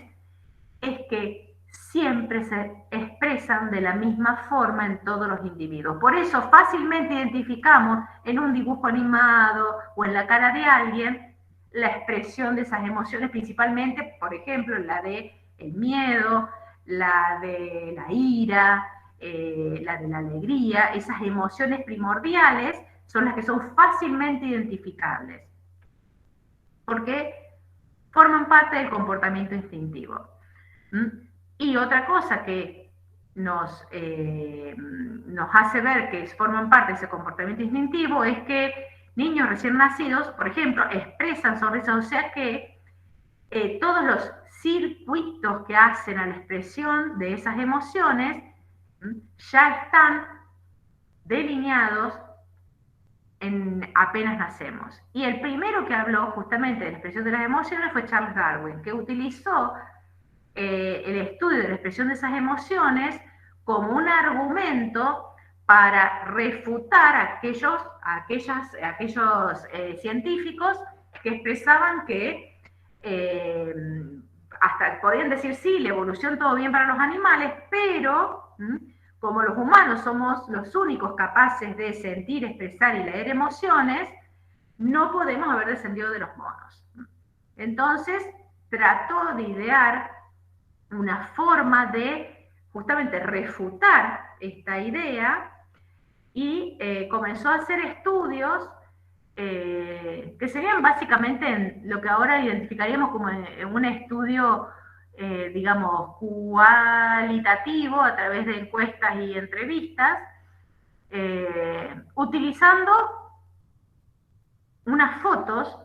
Speaker 1: es que siempre se expresan de la misma forma en todos los individuos. Por eso fácilmente identificamos en un dibujo animado o en la cara de alguien la expresión de esas emociones, principalmente, por ejemplo, la de el miedo, la de la ira, la de la alegría. Esas emociones primordiales son las que son fácilmente identificables, porque forman parte del comportamiento instintivo. Y otra cosa que nos hace ver que forman parte de ese comportamiento instintivo es que niños recién nacidos, por ejemplo, expresan sonrisas, o sea que todos los circuitos que hacen a la expresión de esas emociones ya están delineados apenas nacemos. Y el primero que habló justamente de la expresión de las emociones fue Charles Darwin, que utilizó el estudio de la expresión de esas emociones como un argumento para refutar a aquellos científicos que expresaban que hasta podían decir, sí, la evolución todo bien para los animales, pero como los humanos somos los únicos capaces de sentir, expresar y leer emociones, no podemos haber descendido de los monos. Entonces, trató de idear una forma de justamente refutar esta idea y comenzó a hacer estudios que serían básicamente en lo que ahora identificaríamos como en un estudio, digamos, cualitativo a través de encuestas y entrevistas, utilizando unas fotos.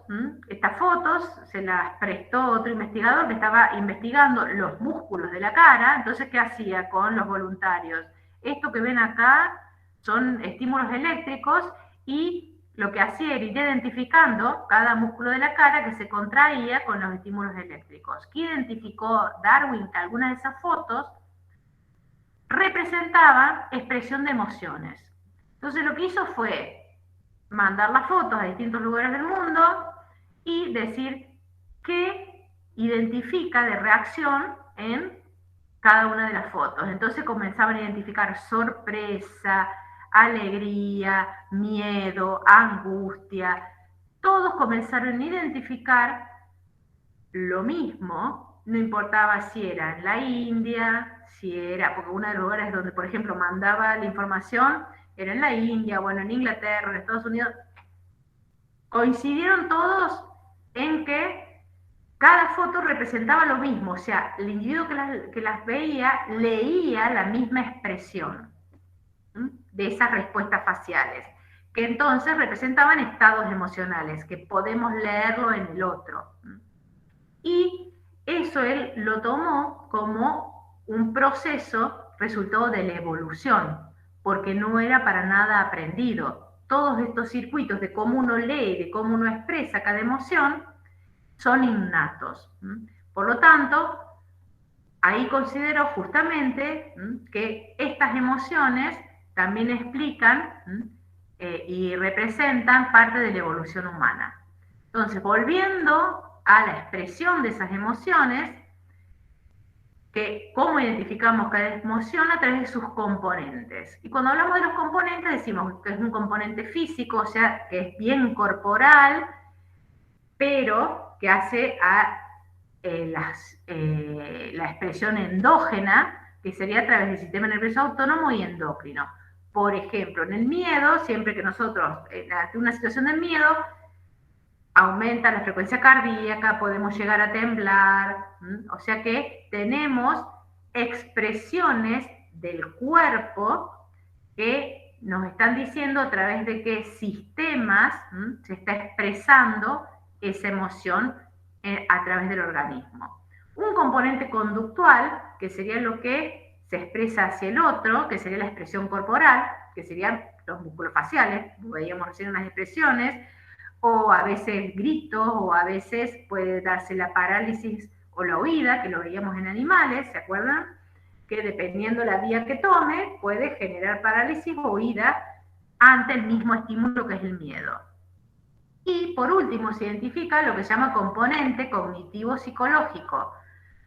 Speaker 1: Estas fotos se las prestó otro investigador que estaba investigando los músculos de la cara. Entonces, ¿qué hacía con los voluntarios? Esto que ven acá son estímulos eléctricos y lo que hacía era ir identificando cada músculo de la cara que se contraía con los estímulos eléctricos. ¿Qué identificó Darwin? Que algunas de esas fotos representaban expresión de emociones. Entonces lo que hizo fue mandar las fotos a distintos lugares del mundo y decir qué identifica de reacción en cada una de las fotos. Entonces comenzaban a identificar sorpresa, alegría, miedo, angustia. Todos comenzaron a identificar lo mismo, no importaba si era en la India, si era, porque uno de los lugares donde, por ejemplo, mandaba la información era en la India, bueno, en Inglaterra, en Estados Unidos. Coincidieron todos en que cada foto representaba lo mismo, o sea, el individuo que las veía leía la misma expresión de esas respuestas faciales, que entonces representaban estados emocionales, que podemos leerlo en el otro. Y eso él lo tomó como un proceso resultado de la evolución, porque no era para nada aprendido. Todos estos circuitos de cómo uno lee, de cómo uno expresa cada emoción, son innatos. Por lo tanto, ahí considero justamente que estas emociones también explican y representan parte de la evolución humana. Entonces, volviendo a la expresión de esas emociones, que cómo identificamos cada emoción a través de sus componentes. Y cuando hablamos de los componentes decimos que es un componente físico, o sea, que es bien corporal, pero que hace a la expresión endógena, que sería a través del sistema nervioso autónomo y endocrino. Por ejemplo, en el miedo, siempre que nosotros, ante una situación de miedo, aumenta la frecuencia cardíaca, podemos llegar a temblar, o sea que tenemos expresiones del cuerpo que nos están diciendo a través de qué sistemas se está expresando esa emoción a través del organismo. Un componente conductual, que sería lo que se expresa hacia el otro, que sería la expresión corporal, que serían los músculos faciales, veíamos recién unas expresiones, o a veces gritos, o a veces puede darse la parálisis o la huida, que lo veíamos en animales, ¿se acuerdan? Que dependiendo la vía que tome, puede generar parálisis o huida ante el mismo estímulo que es el miedo. Y por último se identifica lo que se llama componente cognitivo-psicológico,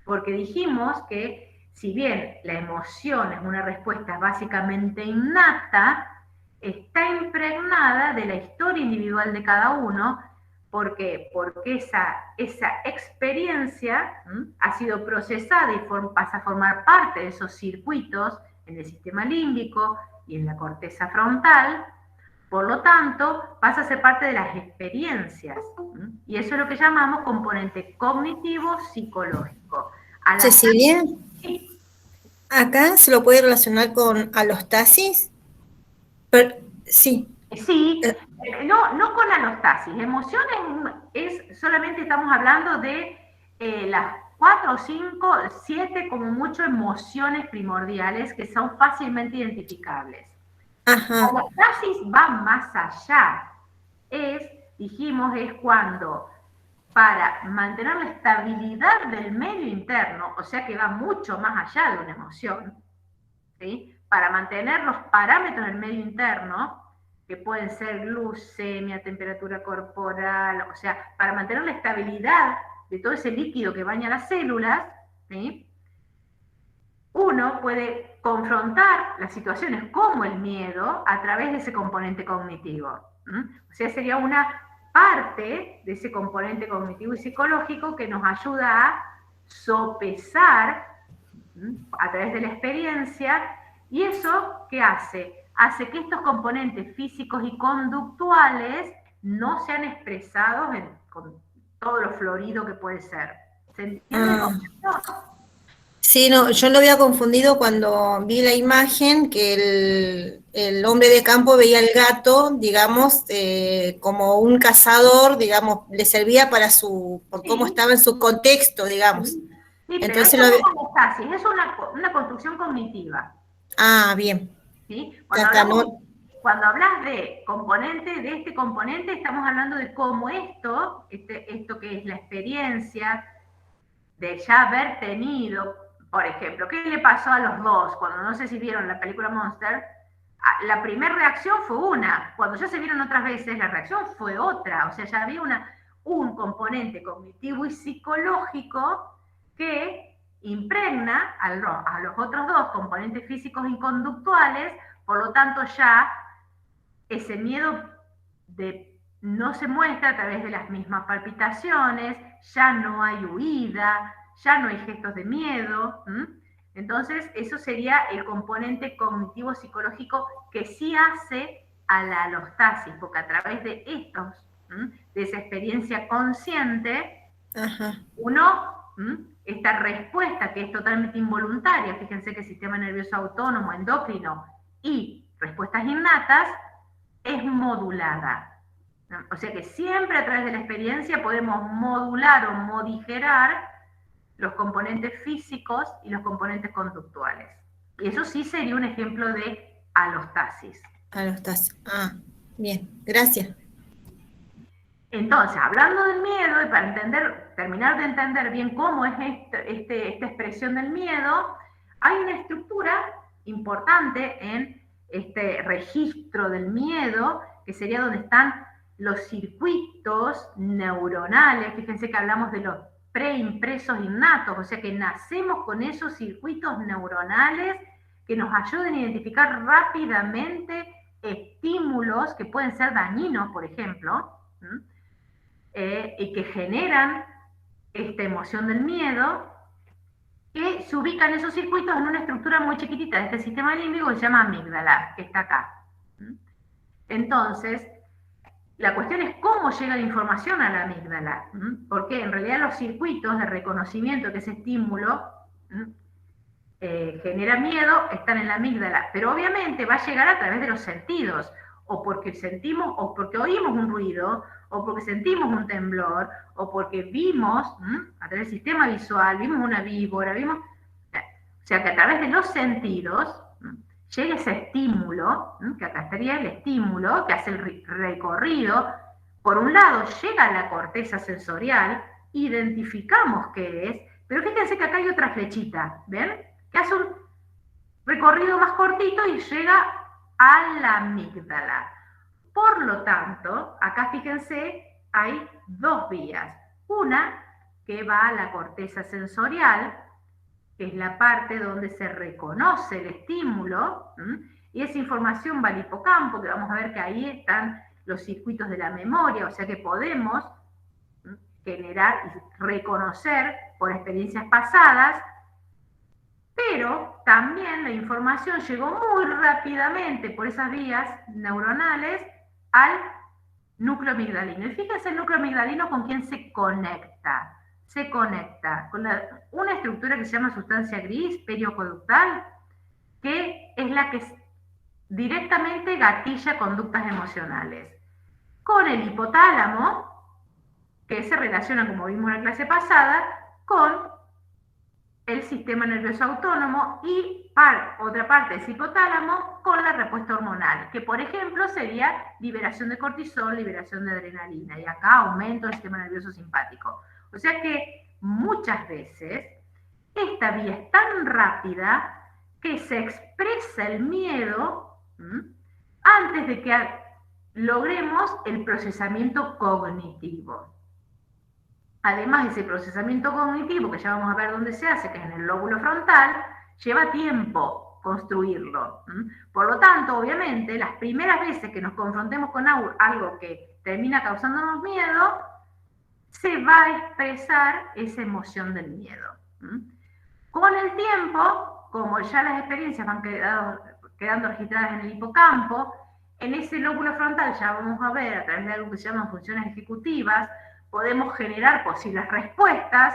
Speaker 1: porque dijimos que si bien la emoción es una respuesta básicamente innata, está impregnada de la historia individual de cada uno. ¿Por qué? Porque esa experiencia ha sido procesada y pasa a formar parte de esos circuitos en el sistema límbico y en la corteza frontal. Por lo tanto, pasa a ser parte de las experiencias. Y eso es lo que llamamos componente cognitivo-psicológico.
Speaker 3: Cecilia, ¿acá se lo puede relacionar con alostasis? Pero, sí.
Speaker 1: Sí, no con alostasis. Emociones solamente estamos hablando de 4 o 5, 7 como mucho emociones primordiales que son fácilmente identificables.
Speaker 3: Ajá.
Speaker 1: La hostasis va más allá. Dijimos, es cuando para mantener la estabilidad del medio interno, o sea que va mucho más allá de una emoción, ¿sí? Para mantener los parámetros del medio interno, que pueden ser glucemia, temperatura corporal, o sea, para mantener la estabilidad de todo ese líquido que baña las células, ¿sí? Uno puede confrontar las situaciones como el miedo a través de ese componente cognitivo. O sea, sería una parte de ese componente cognitivo y psicológico que nos ayuda a sopesar a través de la experiencia. ¿Y eso qué hace? Hace que estos componentes físicos y conductuales no sean expresados con todo lo florido que puede ser. ¿Se entiende el concepto?
Speaker 3: Sí, no, yo lo había confundido cuando vi la imagen que el hombre de campo veía al gato, digamos, como un cazador, digamos, le servía para por cómo
Speaker 1: Sí.
Speaker 3: estaba en su contexto, digamos.
Speaker 1: Sí, pero
Speaker 3: Entonces
Speaker 1: esto no es homeostasis, es una construcción cognitiva.
Speaker 3: bien,
Speaker 1: ¿Sí?
Speaker 3: ya está, no,
Speaker 1: Cuando hablas de componente, de este componente, estamos hablando de cómo esto que es la experiencia de ya haber tenido, por ejemplo, ¿qué le pasó a los dos? Cuando no sé si vieron la película Monster, la primera reacción fue una, cuando ya se vieron otras veces, la reacción fue otra, o sea, ya había un componente cognitivo y psicológico que impregna a los otros dos componentes físicos y conductuales, por lo tanto ya ese miedo no se muestra a través de las mismas palpitaciones, ya no hay huida, ya no hay gestos de miedo. Entonces, eso sería el componente cognitivo-psicológico que sí hace a la alostasis, porque a través de de esa experiencia consciente, esta respuesta que es totalmente involuntaria, fíjense que el sistema nervioso autónomo, endocrino y respuestas innatas, es modulada. O sea que siempre a través de la experiencia podemos modular o modigerar los componentes físicos y los componentes conductuales. Y eso sí sería un ejemplo de alostasis.
Speaker 3: Alostasis. Bien, gracias.
Speaker 1: Entonces, hablando del miedo, y para terminar de entender bien cómo es esta expresión del miedo, hay una estructura importante en este registro del miedo, que sería donde están los circuitos neuronales. Fíjense que hablamos de los preimpresos innatos, o sea que nacemos con esos circuitos neuronales que nos ayuden a identificar rápidamente estímulos que pueden ser dañinos, por ejemplo, y que generan esta emoción del miedo, que se ubican esos circuitos en una estructura muy chiquitita de este sistema límbico que se llama amígdala, que está acá. Entonces, la cuestión es cómo llega la información a la amígdala, porque en realidad los circuitos de reconocimiento que ese estímulo genera miedo están en la amígdala, pero obviamente va a llegar a través de los sentidos, o porque sentimos, o porque oímos un ruido, o porque sentimos un temblor, o porque vimos, a través del sistema visual, vimos una víbora, o sea que a través de los sentidos llega ese estímulo, que acá estaría el estímulo, que hace el recorrido. Por un lado llega a la corteza sensorial, identificamos qué es, pero fíjense que acá hay otra flechita, ¿ven? Que hace un recorrido más cortito y llega a la amígdala. Por lo tanto, acá fíjense, hay dos vías. Una que va a la corteza sensorial, que es la parte donde se reconoce el estímulo, y esa información va al hipocampo, que vamos a ver que ahí están los circuitos de la memoria, o sea que podemos generar y reconocer por experiencias pasadas, pero también la información llegó muy rápidamente por esas vías neuronales al núcleo amigdalino. Y fíjense el núcleo amigdalino con quién se conecta. Se conecta con una estructura que se llama sustancia gris, perioconductal, que es la que directamente gatilla conductas emocionales. Con el hipotálamo, que se relaciona, como vimos en la clase pasada, con el sistema nervioso autónomo y otra parte del hipotálamo con la respuesta hormonal, que por ejemplo sería liberación de cortisol, liberación de adrenalina, y acá aumento del sistema nervioso simpático. O sea que muchas veces esta vía es tan rápida que se expresa el miedo antes de que logremos el procesamiento cognitivo. Además, ese procesamiento cognitivo, que ya vamos a ver dónde se hace, que es en el lóbulo frontal, lleva tiempo construirlo. Por lo tanto, obviamente, las primeras veces que nos confrontemos con algo que termina causándonos miedo, se va a expresar esa emoción del miedo. Con el tiempo, como ya las experiencias van quedando registradas en el hipocampo, en ese lóbulo frontal ya vamos a ver, a través de algo que se llaman funciones ejecutivas, podemos generar posibles respuestas.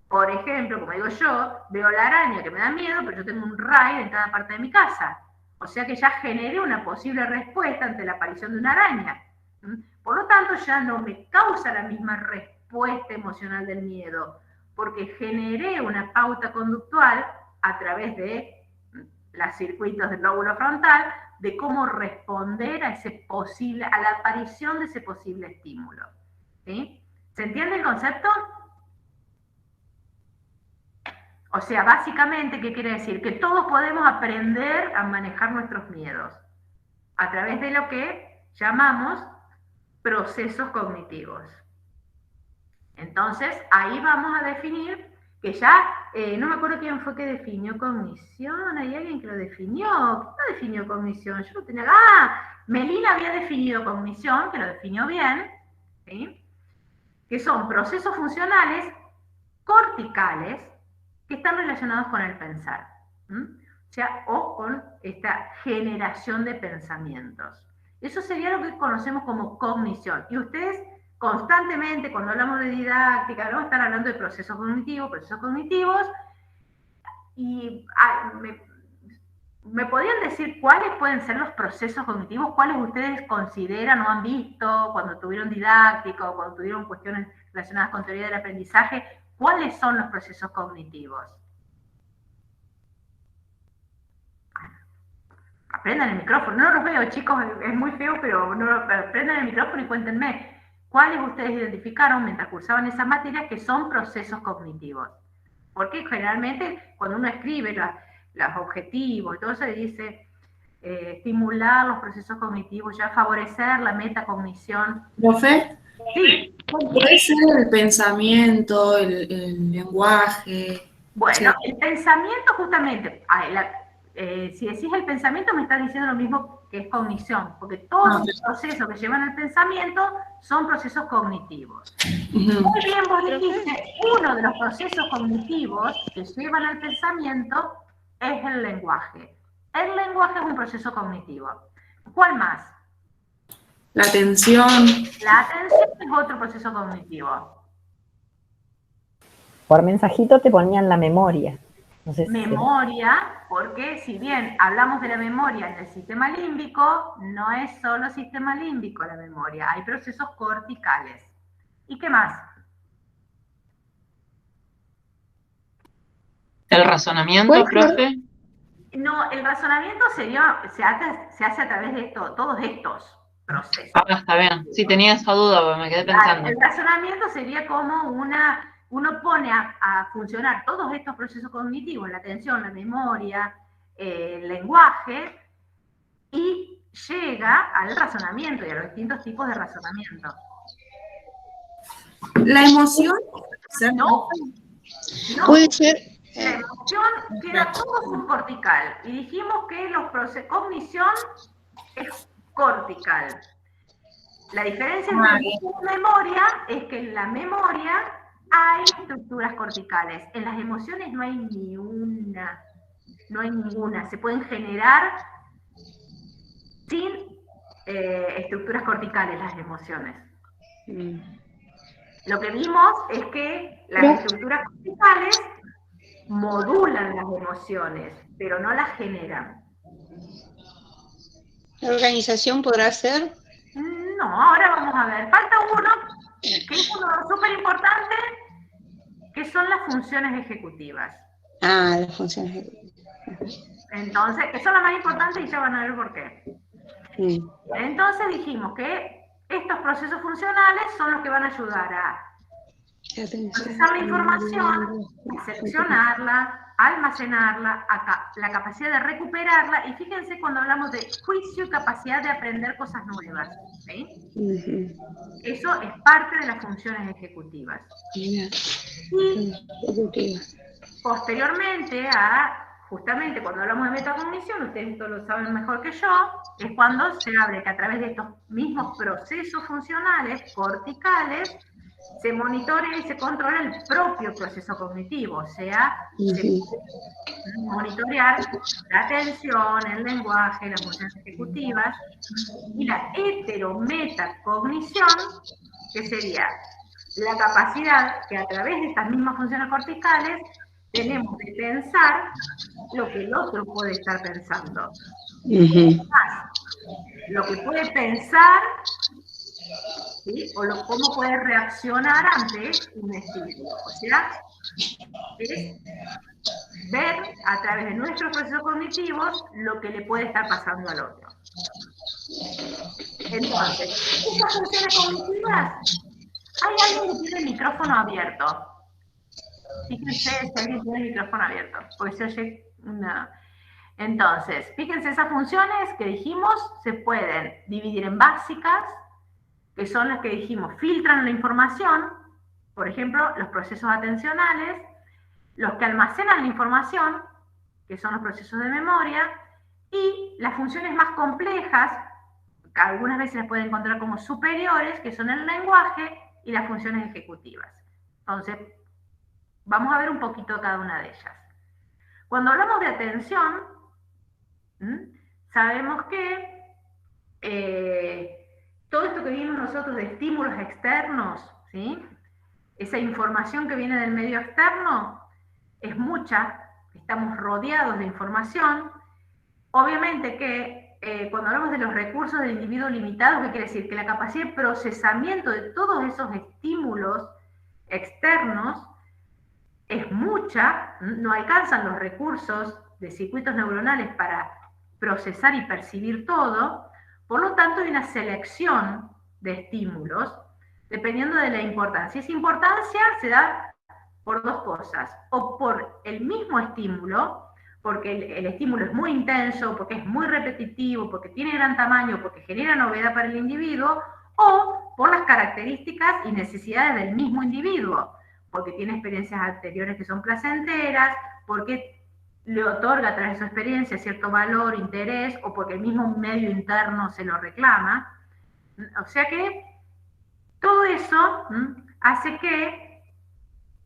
Speaker 1: Por ejemplo, como digo yo, veo la araña que me da miedo, pero yo tengo un RAID en cada parte de mi casa. O sea que ya generé una posible respuesta ante la aparición de una araña. Por lo tanto, ya no me causa la misma respuesta emocional del miedo, porque generé una pauta conductual a través de los circuitos del lóbulo frontal de cómo responder a la aparición de ese posible estímulo. ¿Sí? ¿Se entiende el concepto? O sea, básicamente, ¿qué quiere decir? Que todos podemos aprender a manejar nuestros miedos a través de lo que llamamos procesos cognitivos. Entonces, ahí vamos a definir que ya, no me acuerdo quién fue que definió cognición, hay alguien que lo definió. ¿Quién no definió cognición? Yo no tenía... Melina había definido cognición, que lo definió bien, ¿sí? Que son procesos funcionales corticales que están relacionados con el pensar, o sea, o con esta generación de pensamientos. Eso sería lo que conocemos como cognición. Y ustedes constantemente, cuando hablamos de didáctica, ¿no? Están hablando de procesos cognitivos, y ¿me podrían decir cuáles pueden ser los procesos cognitivos? ¿Cuáles ustedes consideran o han visto cuando tuvieron didáctica o cuando tuvieron cuestiones relacionadas con teoría del aprendizaje? ¿Cuáles son los procesos cognitivos? Aprendan el micrófono. No los veo, chicos, es muy feo, pero aprendan el micrófono y cuéntenme cuáles ustedes identificaron mientras cursaban esas materias que son procesos cognitivos. Porque generalmente cuando uno escribe los objetivos y todo eso, dice estimular los procesos cognitivos, ya favorecer la metacognición.
Speaker 4: ¿Profe?
Speaker 1: Sí.
Speaker 4: Puede ser el pensamiento, el lenguaje.
Speaker 1: Bueno,
Speaker 4: Sí.
Speaker 1: El pensamiento justamente, si decís el pensamiento me estás diciendo lo mismo que es cognición, porque todos los procesos que llevan al pensamiento son procesos cognitivos. Muy bien, vos dijiste, uno de los procesos cognitivos que llevan al pensamiento es el lenguaje. El lenguaje es un proceso cognitivo. ¿Cuál más?
Speaker 4: La atención.
Speaker 1: La atención es otro proceso cognitivo.
Speaker 5: Por mensajito te ponían la memoria. No sé si
Speaker 1: memoria, porque si bien hablamos de la memoria en el sistema límbico, no es solo sistema límbico la memoria, hay procesos corticales. ¿Y qué más?
Speaker 6: ¿El razonamiento, profe?
Speaker 1: No, el razonamiento se hace a través de todos estos procesos.
Speaker 6: Está bien. Sí, tenía esa duda, porque me quedé pensando.
Speaker 1: El razonamiento sería como uno pone a funcionar todos estos procesos cognitivos, la atención, la memoria, el lenguaje, y llega al razonamiento y a los distintos tipos de razonamiento.
Speaker 4: ¿La emoción?
Speaker 1: No.
Speaker 2: Puede ser.
Speaker 1: La emoción queda todo subcortical. Y dijimos que cognición es cortical. La diferencia entre memoria es que en la memoria hay estructuras corticales. En las emociones no hay ni una. No hay ninguna. Se pueden generar sin estructuras corticales las emociones. Lo que vimos es que las estructuras corticales modulan las emociones, pero no las generan.
Speaker 2: ¿La organización podrá ser?
Speaker 1: No, ahora vamos a ver. Falta uno, que es uno súper importante, que son las funciones ejecutivas.
Speaker 2: Ah, las funciones.
Speaker 1: Entonces, que son las más importantes y ya van a ver por qué.
Speaker 2: Mm.
Speaker 1: Entonces dijimos que estos procesos funcionales son los que van a ayudar a procesar la información, a seleccionarla, a almacenarla, la capacidad de recuperarla, y fíjense cuando hablamos de juicio y capacidad de aprender cosas nuevas, ¿sí? Eso es parte de las funciones ejecutivas. Y posteriormente justamente cuando hablamos de metacognición, ustedes esto lo saben mejor que yo, es cuando se abre que a través de estos mismos procesos funcionales corticales se monitorea y se controla el propio proceso cognitivo, o sea, se puede monitorear la atención, el lenguaje, las funciones ejecutivas, y la heterometacognición, que sería la capacidad que a través de estas mismas funciones corticales tenemos de pensar lo que el otro puede estar pensando. Lo que puede pensar, ¿sí? O cómo puede reaccionar ante un estímulo. O sea, es ver a través de nuestros procesos cognitivos lo que le puede estar pasando al otro. Entonces, estas funciones cognitivas, hay alguien que tiene el micrófono abierto. Fíjense si alguien tiene el micrófono abierto, porque se oye una... Entonces, fíjense, esas funciones que dijimos se pueden dividir en básicas, que son las que dijimos, filtran la información, por ejemplo, los procesos atencionales, los que almacenan la información, que son los procesos de memoria, y las funciones más complejas, que algunas veces las pueden encontrar como superiores, que son el lenguaje y las funciones ejecutivas. Entonces, vamos a ver un poquito de cada una de ellas. Cuando hablamos de atención, sabemos que todo esto que vimos nosotros de estímulos externos, ¿sí? Esa información que viene del medio externo es mucha, estamos rodeados de información. Obviamente que cuando hablamos de los recursos del individuo limitado, ¿qué quiere decir? Que la capacidad de procesamiento de todos esos estímulos externos es mucha, no alcanzan los recursos de circuitos neuronales para procesar y percibir todo, por lo tanto hay una selección de estímulos dependiendo de la importancia. Esa importancia se da por dos cosas, o por el mismo estímulo, porque el estímulo es muy intenso, porque es muy repetitivo, porque tiene gran tamaño, porque genera novedad para el individuo, o por las características y necesidades del mismo individuo, porque tiene experiencias anteriores que son placenteras, porque le otorga a través de su experiencia cierto valor, interés, o porque el mismo medio interno se lo reclama. O sea que todo eso hace que,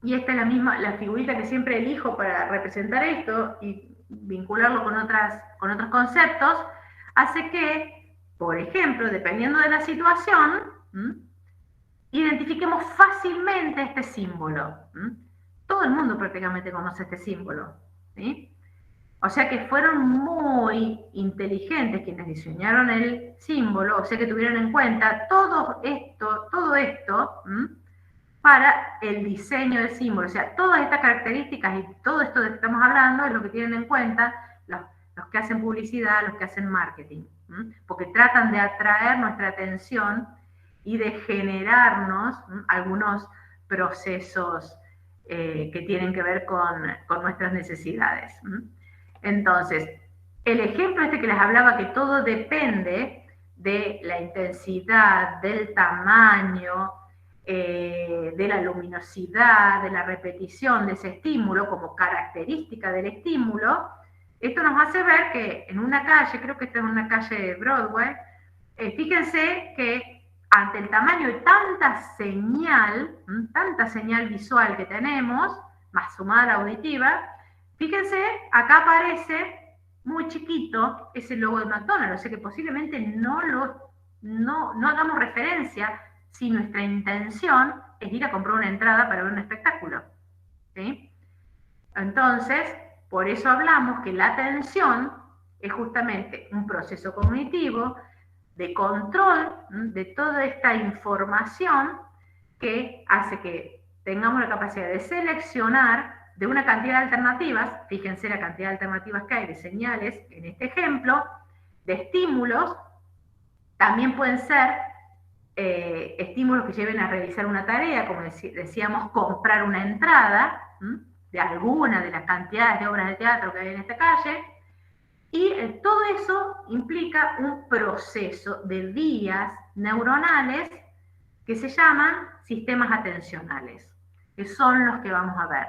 Speaker 1: y esta es la figurita que siempre elijo para representar esto y vincularlo con otros conceptos, hace que, por ejemplo, dependiendo de la situación, identifiquemos fácilmente este símbolo. Todo el mundo prácticamente conoce este símbolo, ¿sí? O sea que fueron muy inteligentes quienes diseñaron el símbolo, o sea que tuvieron en cuenta todo esto para el diseño del símbolo. O sea, todas estas características y todo esto de que estamos hablando es lo que tienen en cuenta los que hacen publicidad, los que hacen marketing, porque tratan de atraer nuestra atención y de generarnos algunos procesos que tienen que ver con nuestras necesidades. Entonces, el ejemplo que les hablaba, que todo depende de la intensidad, del tamaño, de la luminosidad, de la repetición de ese estímulo como característica del estímulo, esto nos hace ver que en una calle, creo que esta es una calle de Broadway, fíjense que ante el tamaño de tanta señal visual que tenemos, más sumada a la auditiva, fíjense, acá aparece muy chiquito ese logo de McDonald's, o sea que posiblemente no hagamos referencia si nuestra intención es ir a comprar una entrada para ver un espectáculo, ¿sí? Entonces, por eso hablamos que la atención es justamente un proceso cognitivo de control de toda esta información que hace que tengamos la capacidad de seleccionar de una cantidad de alternativas, fíjense la cantidad de alternativas que hay de señales en este ejemplo, de estímulos, también pueden ser estímulos que lleven a realizar una tarea, como decíamos, comprar una entrada de alguna de las cantidades de obras de teatro que hay en esta calle, y todo eso implica un proceso de vías neuronales que se llaman sistemas atencionales, que son los que vamos a ver.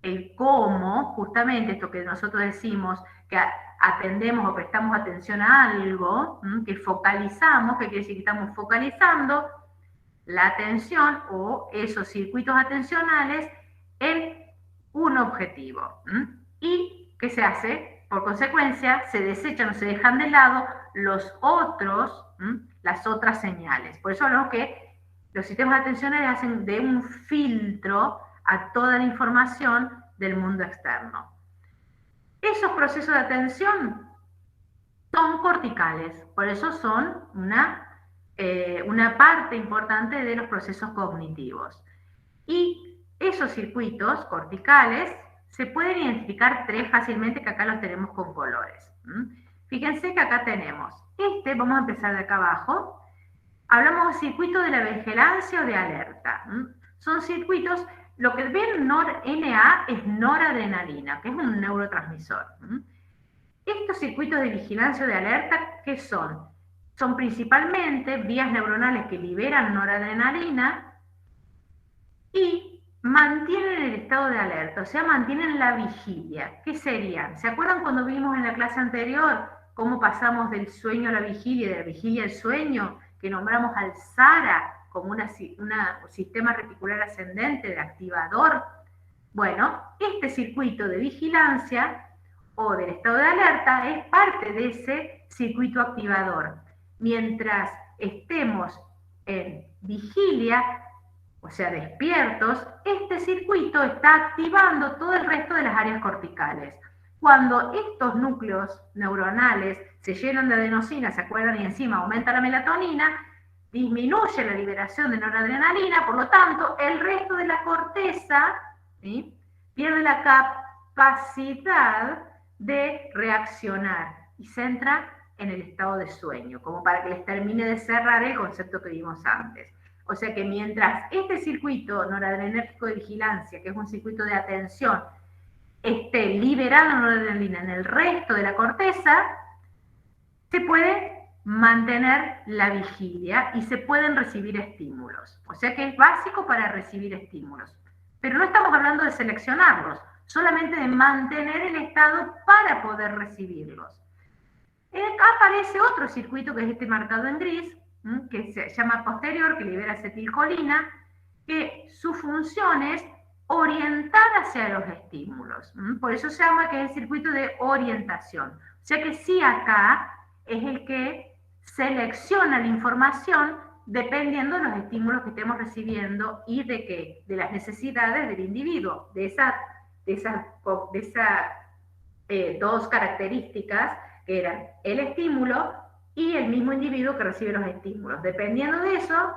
Speaker 1: El cómo, justamente esto que nosotros decimos, que atendemos o prestamos atención a algo, que focalizamos, que quiere decir que estamos focalizando la atención o esos circuitos atencionales en un objetivo. ¿Y qué se hace? Por consecuencia, se desechan o se dejan de lado los otros, las otras señales. Por eso hablamos que los sistemas atencionales hacen de un filtro a toda la información del mundo externo. Esos procesos de atención son corticales, por eso son una parte importante de los procesos cognitivos. Y esos circuitos corticales se pueden identificar tres fácilmente, que acá los tenemos con colores. Fíjense que acá tenemos, vamos a empezar de acá abajo, hablamos de circuitos de la vigilancia o de alerta. Son circuitos, lo que ven NA es noradrenalina, que es un neurotransmisor. Estos circuitos de vigilancia o de alerta, ¿qué son? Son principalmente vías neuronales que liberan noradrenalina y mantienen el estado de alerta, o sea, mantienen la vigilia. ¿Qué serían? ¿Se acuerdan cuando vimos en la clase anterior cómo pasamos del sueño a la vigilia y de la vigilia al sueño, que nombramos al SARA como un sistema reticular ascendente de activador? Bueno, este circuito de vigilancia o del estado de alerta es parte de ese circuito activador. Mientras estemos en vigilia, o sea, despiertos, este circuito está activando todo el resto de las áreas corticales. Cuando estos núcleos neuronales se llenan de adenosina, ¿se acuerdan? Y encima aumenta la melatonina, disminuye la liberación de noradrenalina, por lo tanto, el resto de la corteza, ¿sí?, pierde la capacidad de reaccionar y se entra en el estado de sueño, como para que les termine de cerrar el concepto que vimos antes. O sea que mientras este circuito noradrenérgico de vigilancia, que es un circuito de atención, esté liberando noradrenalina en el resto de la corteza, se puede mantener la vigilia y se pueden recibir estímulos. O sea que es básico para recibir estímulos. Pero no estamos hablando de seleccionarlos, solamente de mantener el estado para poder recibirlos. Acá aparece otro circuito que es este marcado en gris, que se llama posterior, que libera acetilcolina, que su función es orientar hacia los estímulos. Por eso se llama que es el circuito de orientación. O sea que sí, acá es el que selecciona la información dependiendo de los estímulos que estemos recibiendo y de qué, de las necesidades del individuo, de esas dos características que eran el estímulo y el mismo individuo que recibe los estímulos. Dependiendo de eso,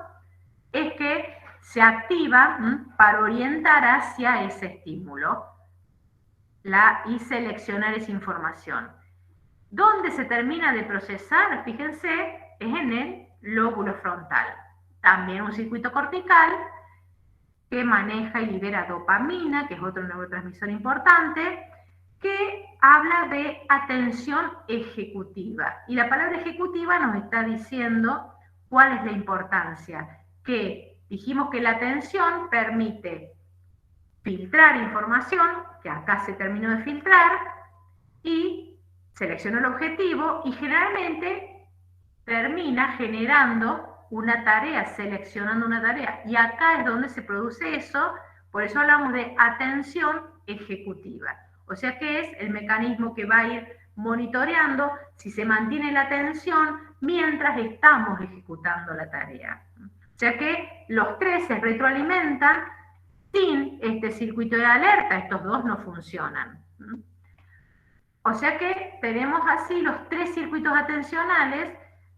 Speaker 1: es que se activa para orientar hacia ese estímulo y seleccionar esa información. ¿Dónde se termina de procesar? Fíjense, es en el lóbulo frontal. También un circuito cortical que maneja y libera dopamina, que es otro neurotransmisor importante, que habla de atención ejecutiva. Y la palabra ejecutiva nos está diciendo cuál es la importancia. Que dijimos que la atención permite filtrar información, que acá se terminó de filtrar, y selecciona el objetivo, y generalmente termina generando una tarea, seleccionando una tarea. Y acá es donde se produce eso, por eso hablamos de atención ejecutiva. O sea que es el mecanismo que va a ir monitoreando si se mantiene la atención mientras estamos ejecutando la tarea. O sea que los tres se retroalimentan. Sin este circuito de alerta, estos dos no funcionan. O sea que tenemos así los tres circuitos atencionales,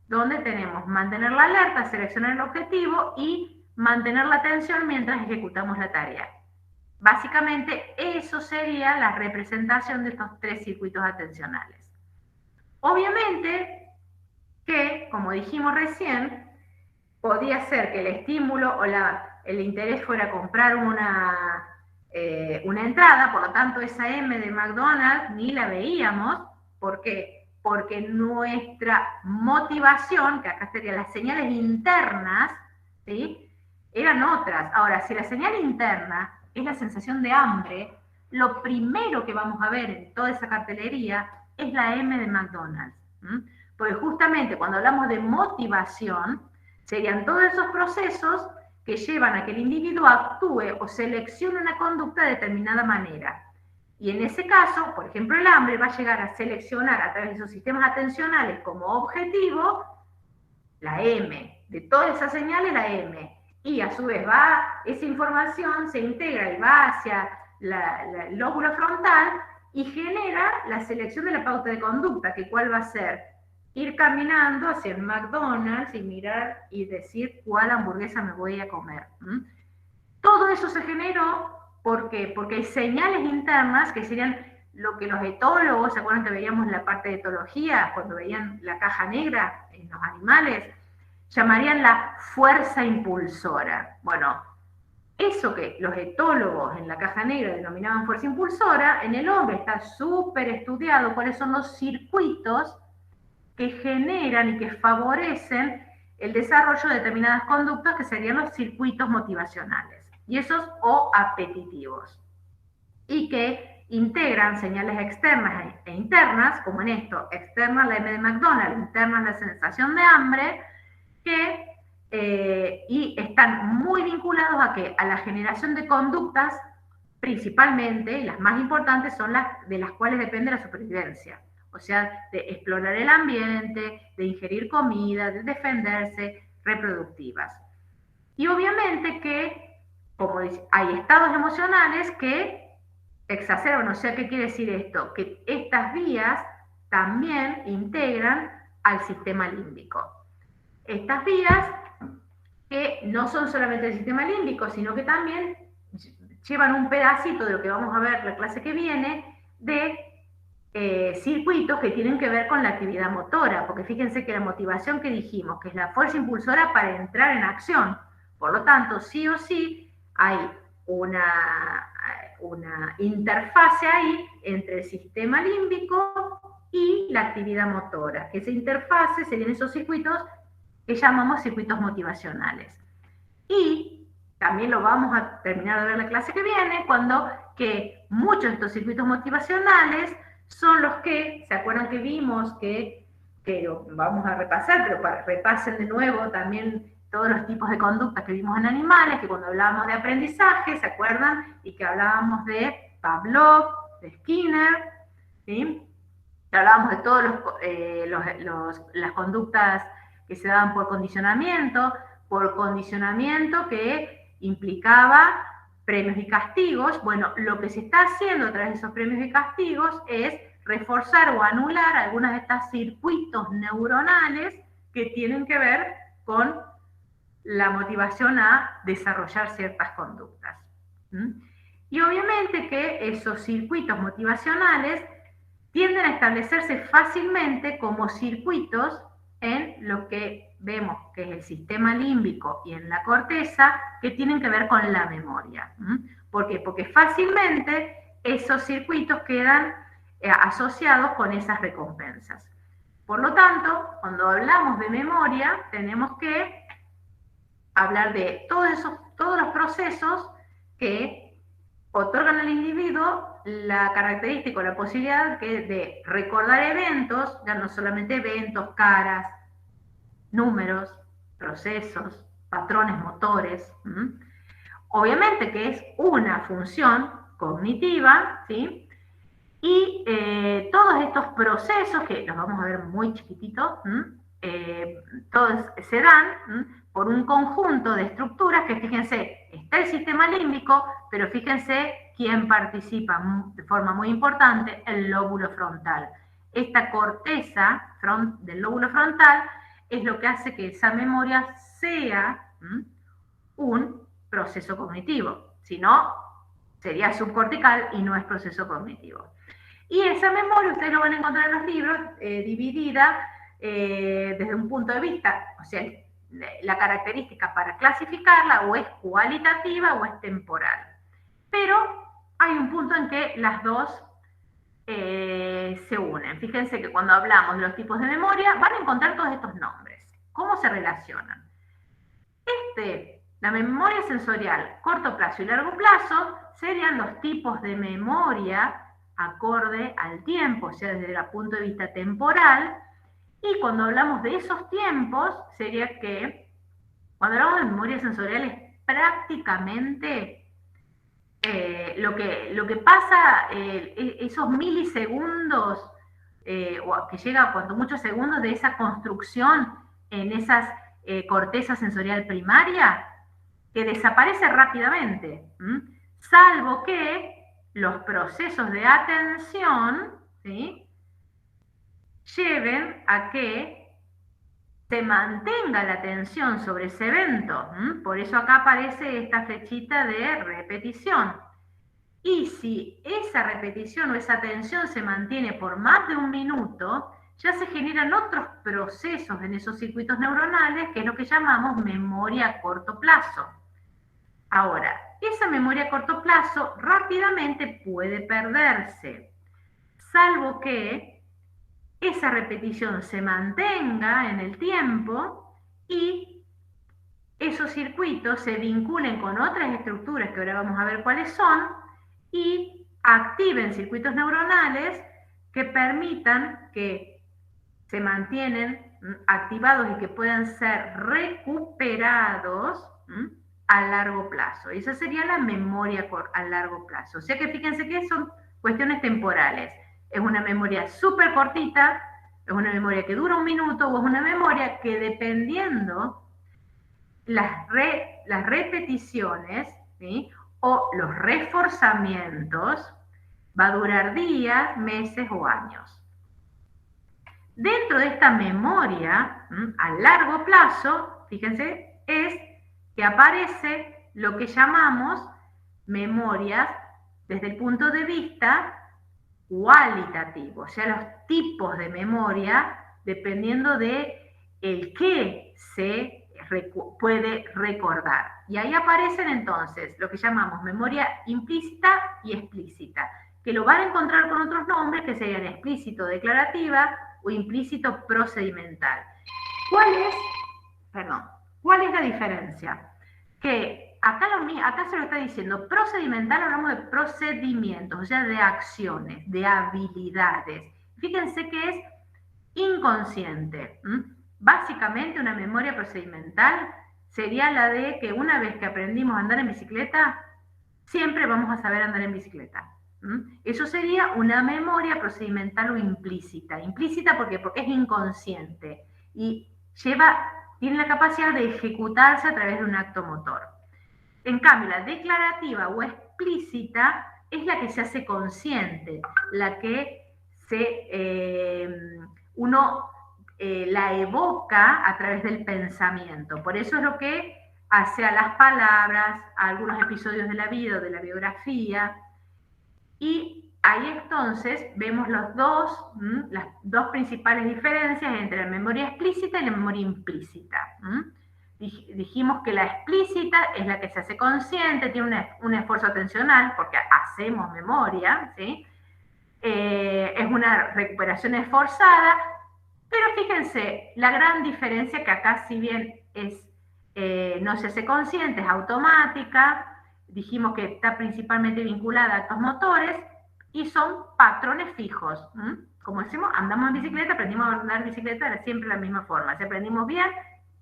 Speaker 1: donde tenemos mantener la alerta, seleccionar el objetivo y mantener la atención mientras ejecutamos la tarea. básicamente eso sería la representación de estos 3 circuitos atencionales. Obviamente que, como dijimos recién, podía ser que el estímulo o el interés fuera comprar una entrada, por lo tanto esa M de McDonald's ni la veíamos. ¿Por qué? Porque nuestra motivación, que acá serían las señales internas, ¿sí?, eran otras. Ahora, si la señal interna es la sensación de hambre, lo primero que vamos a ver en toda esa cartelería es la M de McDonald's. Porque justamente cuando hablamos de motivación, serían todos esos procesos que llevan a que el individuo actúe o seleccione una conducta de determinada manera. Y en ese caso, por ejemplo, el hambre va a llegar a seleccionar a través de sus sistemas atencionales como objetivo la M. De todas esas señales, la M. Y a su vez esa información se integra y va hacia el lóbulo frontal y genera la selección de la pauta de conducta, que ¿cuál va a ser? Ir caminando hacia el McDonald's y mirar y decir cuál hamburguesa me voy a comer. Todo eso se generó, ¿por qué? Porque hay señales internas que serían lo que los etólogos, ¿se acuerdan que veíamos la parte de etología, cuando veían la caja negra en los animales? Llamarían la fuerza impulsora. Bueno, eso que los etólogos en la caja negra denominaban fuerza impulsora, en el hombre está súper estudiado cuáles son los circuitos que generan y que favorecen el desarrollo de determinadas conductas que serían los circuitos motivacionales, y esos o apetitivos, y que integran señales externas e internas, como en esto, externa la M de McDonald's, interna la sensación de hambre, y están muy vinculados a ¿qué? A la generación de conductas, principalmente, y las más importantes son las de las cuales depende la supervivencia. O sea, de explorar el ambiente, de ingerir comida, de defenderse, reproductivas. Y obviamente que, como dice, hay estados emocionales que exacerban. O sea, ¿qué quiere decir esto? Que estas vías también integran al sistema límbico. Estas vías que no son solamente el sistema límbico, sino que también llevan un pedacito de lo que vamos a ver la clase que viene, de circuitos que tienen que ver con la actividad motora, porque fíjense que la motivación que dijimos, que es la fuerza impulsora para entrar en acción, por lo tanto, sí o sí hay una interfase ahí entre el sistema límbico y la actividad motora, que esa interfase serían esos circuitos que llamamos circuitos motivacionales. Y también lo vamos a terminar de ver la clase que viene, cuando que muchos de estos circuitos motivacionales son los que, ¿se acuerdan que vimos que lo vamos a repasar, pero repasen de nuevo también todos los tipos de conductas que vimos en animales, que cuando hablábamos de aprendizaje, ¿se acuerdan? Y que hablábamos de Pavlov, de Skinner, ¿sí? Que hablábamos de todas las conductas que se daban por condicionamiento que implicaba premios y castigos. Bueno, lo que se está haciendo a través de esos premios y castigos es reforzar o anular algunos de estos circuitos neuronales que tienen que ver con la motivación a desarrollar ciertas conductas. Y obviamente que esos circuitos motivacionales tienden a establecerse fácilmente como circuitos en lo que vemos que es el sistema límbico y en la corteza, que tienen que ver con la memoria. ¿Por qué? Porque fácilmente esos circuitos quedan asociados con esas recompensas. Por lo tanto, cuando hablamos de memoria, tenemos que hablar de todos los procesos que otorgan al individuo la característica o la posibilidad de recordar eventos, ya no solamente eventos, caras, números, procesos, patrones motores. Obviamente que es una función cognitiva, ¿sí? Y todos estos procesos, que los vamos a ver muy chiquititos, todos se dan por un conjunto de estructuras que, fíjense, está el sistema límbico, pero fíjense quién participa de forma muy importante, el lóbulo frontal. Esta corteza del lóbulo frontal es lo que hace que esa memoria sea un proceso cognitivo. Si no, sería subcortical y no es proceso cognitivo. Y esa memoria ustedes lo van a encontrar en los libros dividida desde un punto de vista, o sea, la característica para clasificarla o es cualitativa o es temporal. Pero hay un punto en que las dos se unen. Fíjense que cuando hablamos de los tipos de memoria van a encontrar todos estos nombres. ¿Cómo se relacionan? La memoria sensorial corto plazo y largo plazo serían los tipos de memoria acorde al tiempo, o sea, desde el punto de vista temporal. Y cuando hablamos de esos tiempos, sería que cuando hablamos de memoria sensorial es prácticamente lo que pasa, esos milisegundos, o que llega a cuanto muchos segundos de esa construcción en esas corteza sensorial primaria, que desaparece rápidamente, salvo que los procesos de atención, ¿sí?, lleven a que se mantenga la atención sobre ese evento. Por eso acá aparece esta flechita de repetición. Y si esa repetición o esa atención se mantiene por más de un minuto, ya se generan otros procesos en esos circuitos neuronales, que es lo que llamamos memoria a corto plazo. Ahora, esa memoria a corto plazo rápidamente puede perderse, salvo que esa repetición se mantenga en el tiempo y esos circuitos se vinculen con otras estructuras que ahora vamos a ver cuáles son y activen circuitos neuronales que permitan que se mantienen activados y que puedan ser recuperados a largo plazo. Y esa sería la memoria a largo plazo. O sea que fíjense que son cuestiones temporales. Es una memoria súper cortita, es una memoria que dura un minuto, o es una memoria que, dependiendo las repeticiones, ¿sí?, o los reforzamientos, va a durar días, meses o años. Dentro de esta memoria a largo plazo, fíjense, es que aparece lo que llamamos memorias desde el punto de vista cualitativo, o sea, los tipos de memoria, dependiendo de el qué se puede recordar. Y ahí aparecen entonces lo que llamamos memoria implícita y explícita, que lo van a encontrar con otros nombres que serían explícito declarativa o implícito procedimental. ¿Cuál es la diferencia? Que acá se lo está diciendo, procedimental, hablamos de procedimientos, o sea, de acciones, de habilidades. Fíjense que es inconsciente. Básicamente, una memoria procedimental sería la de que una vez que aprendimos a andar en bicicleta, siempre vamos a saber andar en bicicleta. Eso sería una memoria procedimental o implícita. Implícita porque es inconsciente y tiene la capacidad de ejecutarse a través de un acto motor. En cambio, la declarativa o explícita es la que se hace consciente, la que uno la evoca a través del pensamiento. Por eso es lo que hace a las palabras, a algunos episodios de la vida o de la biografía. Y ahí entonces vemos las dos principales diferencias entre la memoria explícita y la memoria implícita. Dijimos que la explícita es la que se hace consciente, tiene un esfuerzo atencional, porque hacemos memoria, ¿sí? Es una recuperación esforzada, pero fíjense, la gran diferencia que acá, si bien no se hace consciente, es automática, dijimos que está principalmente vinculada a actos motores, y son patrones fijos. Como decimos, andamos en bicicleta, aprendimos a andar en bicicleta de siempre la misma forma. Si aprendimos bien,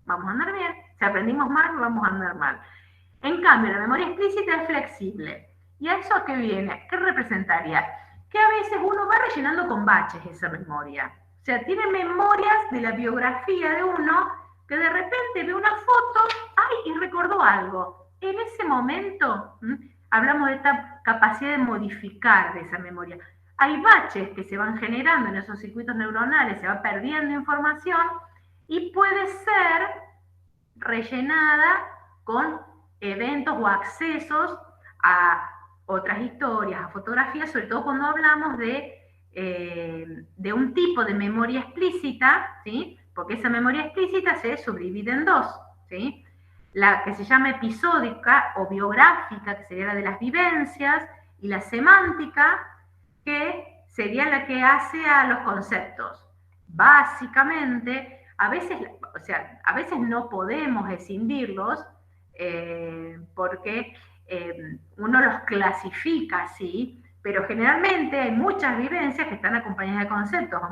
Speaker 1: vamos a andar bien. Si aprendimos mal, vamos a andar mal. En cambio, la memoria explícita es flexible. ¿Y a eso qué viene? ¿Qué representaría? Que a veces uno va rellenando con baches esa memoria. O sea, tiene memorias de la biografía de uno que de repente ve una foto, ¡ay!, y recordó algo. En ese momento, hablamos de esta capacidad de modificar de esa memoria. Hay baches que se van generando en esos circuitos neuronales, se va perdiendo información y puede ser rellenada con eventos o accesos otras historias, a fotografías, sobre todo cuando hablamos de un tipo de memoria explícita, ¿sí? Porque esa memoria explícita se subdivide en dos, ¿sí? La que se llama episódica o biográfica, que sería la de las vivencias, y la semántica, que sería la que hace a los conceptos. Básicamente, a veces no podemos escindirlos porque uno los clasifica así, pero generalmente hay muchas vivencias que están acompañadas de conceptos.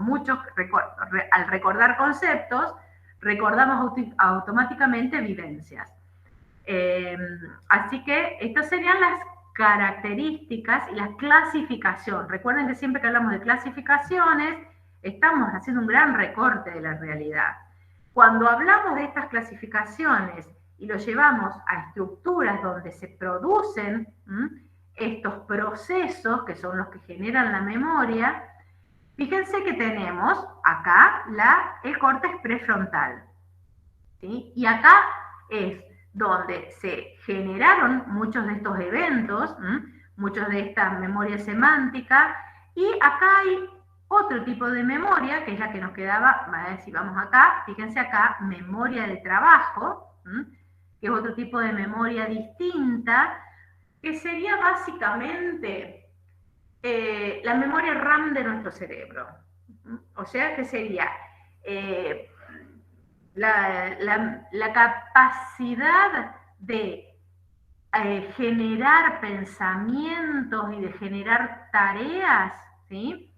Speaker 1: Al recordar conceptos, recordamos automáticamente vivencias. Así que estas serían las características y la clasificación. Recuerden que siempre que hablamos de clasificaciones, estamos haciendo un gran recorte de la realidad. Cuando hablamos de estas clasificaciones y lo llevamos a estructuras donde se producen estos procesos, que son los que generan la memoria, fíjense que tenemos acá el córtex prefrontal, ¿sí? Y acá es donde se generaron muchos de estos eventos, muchos de esta memoria semántica, y acá hay otro tipo de memoria, que es la que nos quedaba, si vamos acá, fíjense acá, memoria de trabajo, que es otro tipo de memoria distinta, que sería básicamente la memoria RAM de nuestro cerebro. O sea, que sería la capacidad de generar pensamientos y de generar tareas, ¿sí?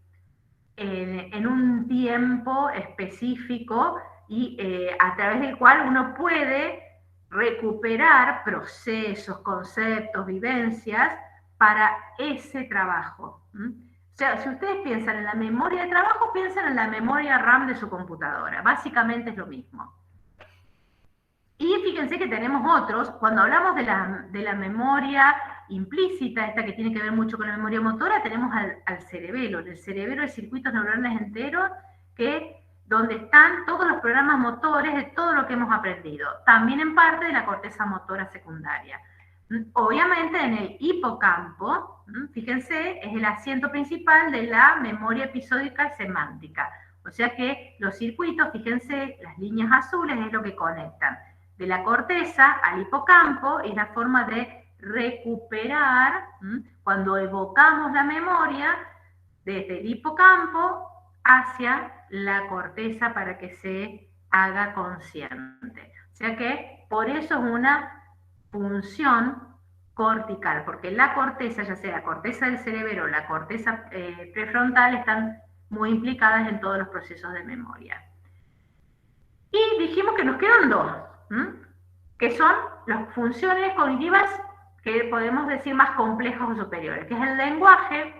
Speaker 1: En un tiempo específico y a través del cual uno puede recuperar procesos, conceptos, vivencias para ese trabajo. O sea, si ustedes piensan en la memoria de trabajo, piensan en la memoria RAM de su computadora. Básicamente es lo mismo. Y fíjense que tenemos otros, cuando hablamos de la memoria implícita, esta que tiene que ver mucho con la memoria motora, tenemos al cerebelo. En el cerebelo hay circuitos neuronales enteros donde están todos los programas motores de todo lo que hemos aprendido, también en parte de la corteza motora secundaria. Obviamente en el hipocampo, fíjense, es el asiento principal de la memoria episódica y semántica. O sea que los circuitos, fíjense, las líneas azules es lo que conectan de la corteza al hipocampo, es la forma de recuperar, cuando evocamos la memoria, desde el hipocampo hacia la corteza para que se haga consciente. O sea que por eso es una función cortical, porque la corteza, ya sea la corteza del cerebro o la corteza prefrontal, están muy implicadas en todos los procesos de memoria. Y dijimos que nos quedan dos, que son las funciones cognitivas que podemos decir más complejas o superiores, que es el lenguaje,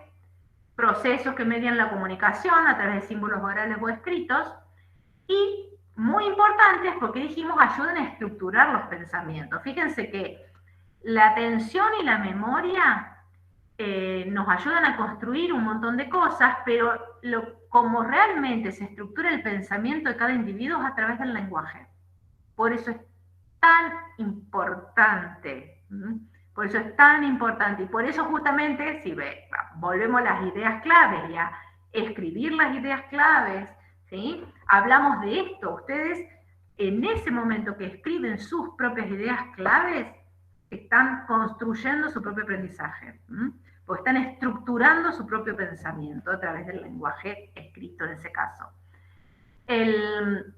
Speaker 1: procesos que median la comunicación a través de símbolos orales o escritos, y muy importantes porque dijimos ayudan a estructurar los pensamientos. Fíjense que la atención y la memoria nos ayudan a construir un montón de cosas, pero como realmente se estructura el pensamiento de cada individuo es a través del lenguaje. Por eso es tan importante. Por eso es tan importante. Y por eso justamente, si volvemos a las ideas claves y a escribir las ideas claves, ¿sí? Hablamos de esto. Ustedes, en ese momento que escriben sus propias ideas claves, están construyendo su propio aprendizaje. Porque están estructurando su propio pensamiento a través del lenguaje escrito en ese caso.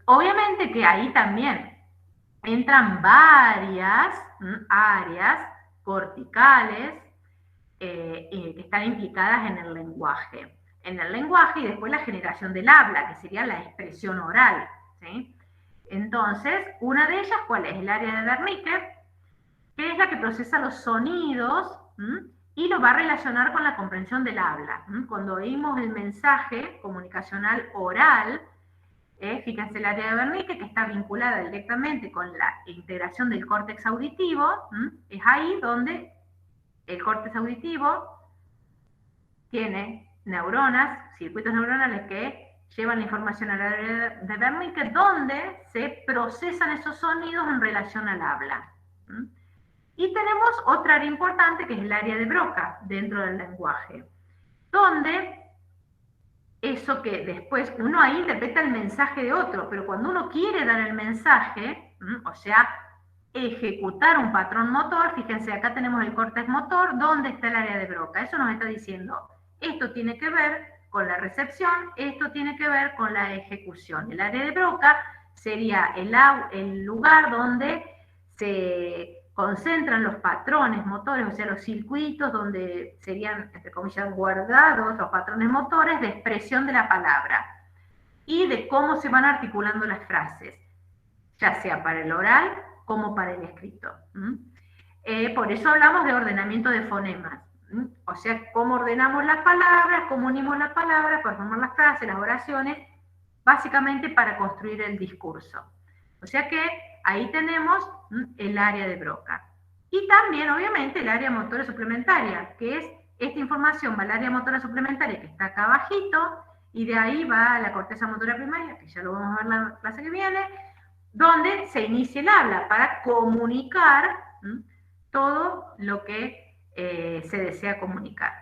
Speaker 1: Obviamente que ahí también entran varias áreas corticales que están implicadas en el lenguaje. En el lenguaje y después la generación del habla, que sería la expresión oral, ¿sí? Entonces, una de ellas, ¿cuál es? El área de Wernicke, que es la que procesa los sonidos y lo va a relacionar con la comprensión del habla. Cuando oímos el mensaje comunicacional oral, fíjense el área de Wernicke, que está vinculada directamente con la integración del córtex auditivo, es ahí donde el córtex auditivo tiene neuronas, circuitos neuronales que llevan la información al área de Wernicke, donde se procesan esos sonidos en relación al habla. Y tenemos otra área importante que es el área de Broca dentro del lenguaje, donde eso que después uno ahí interpreta el mensaje de otro, pero cuando uno quiere dar el mensaje, o sea, ejecutar un patrón motor, fíjense, acá tenemos el córtex motor, ¿dónde está el área de Broca? Eso nos está diciendo, esto tiene que ver con la recepción, esto tiene que ver con la ejecución. El área de Broca sería el lugar donde se concentran los patrones motores, o sea, los circuitos donde serían, entre comillas, guardados los patrones motores de expresión de la palabra y de cómo se van articulando las frases, ya sea para el oral como para el escrito. Por eso hablamos de ordenamiento de fonemas, o sea, cómo ordenamos las palabras, cómo unimos las palabras para formar las frases, las oraciones, básicamente para construir el discurso. O sea que ahí tenemos el área de Broca. Y también, obviamente, el área motora suplementaria, que es esta información va al área motora suplementaria que está acá abajito, y de ahí va a la corteza motora primaria, que ya lo vamos a ver la clase que viene, donde se inicia el habla para comunicar todo lo que se desea comunicar.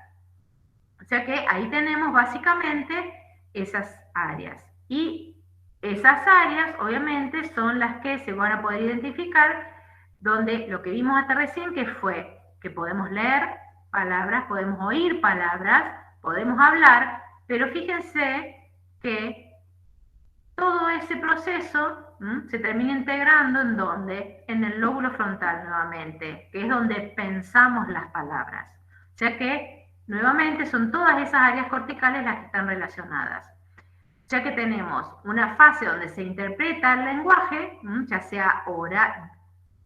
Speaker 1: O sea que ahí tenemos básicamente esas áreas. Y esas áreas, obviamente, son las que se van a poder identificar, donde lo que vimos hasta recién, que fue que podemos leer palabras, podemos oír palabras, podemos hablar, pero fíjense que todo ese proceso se termina integrando en donde, en el lóbulo frontal nuevamente, que es donde pensamos las palabras. O sea que, nuevamente, son todas esas áreas corticales las que están relacionadas. Ya que tenemos una fase donde se interpreta el lenguaje, ya sea oral,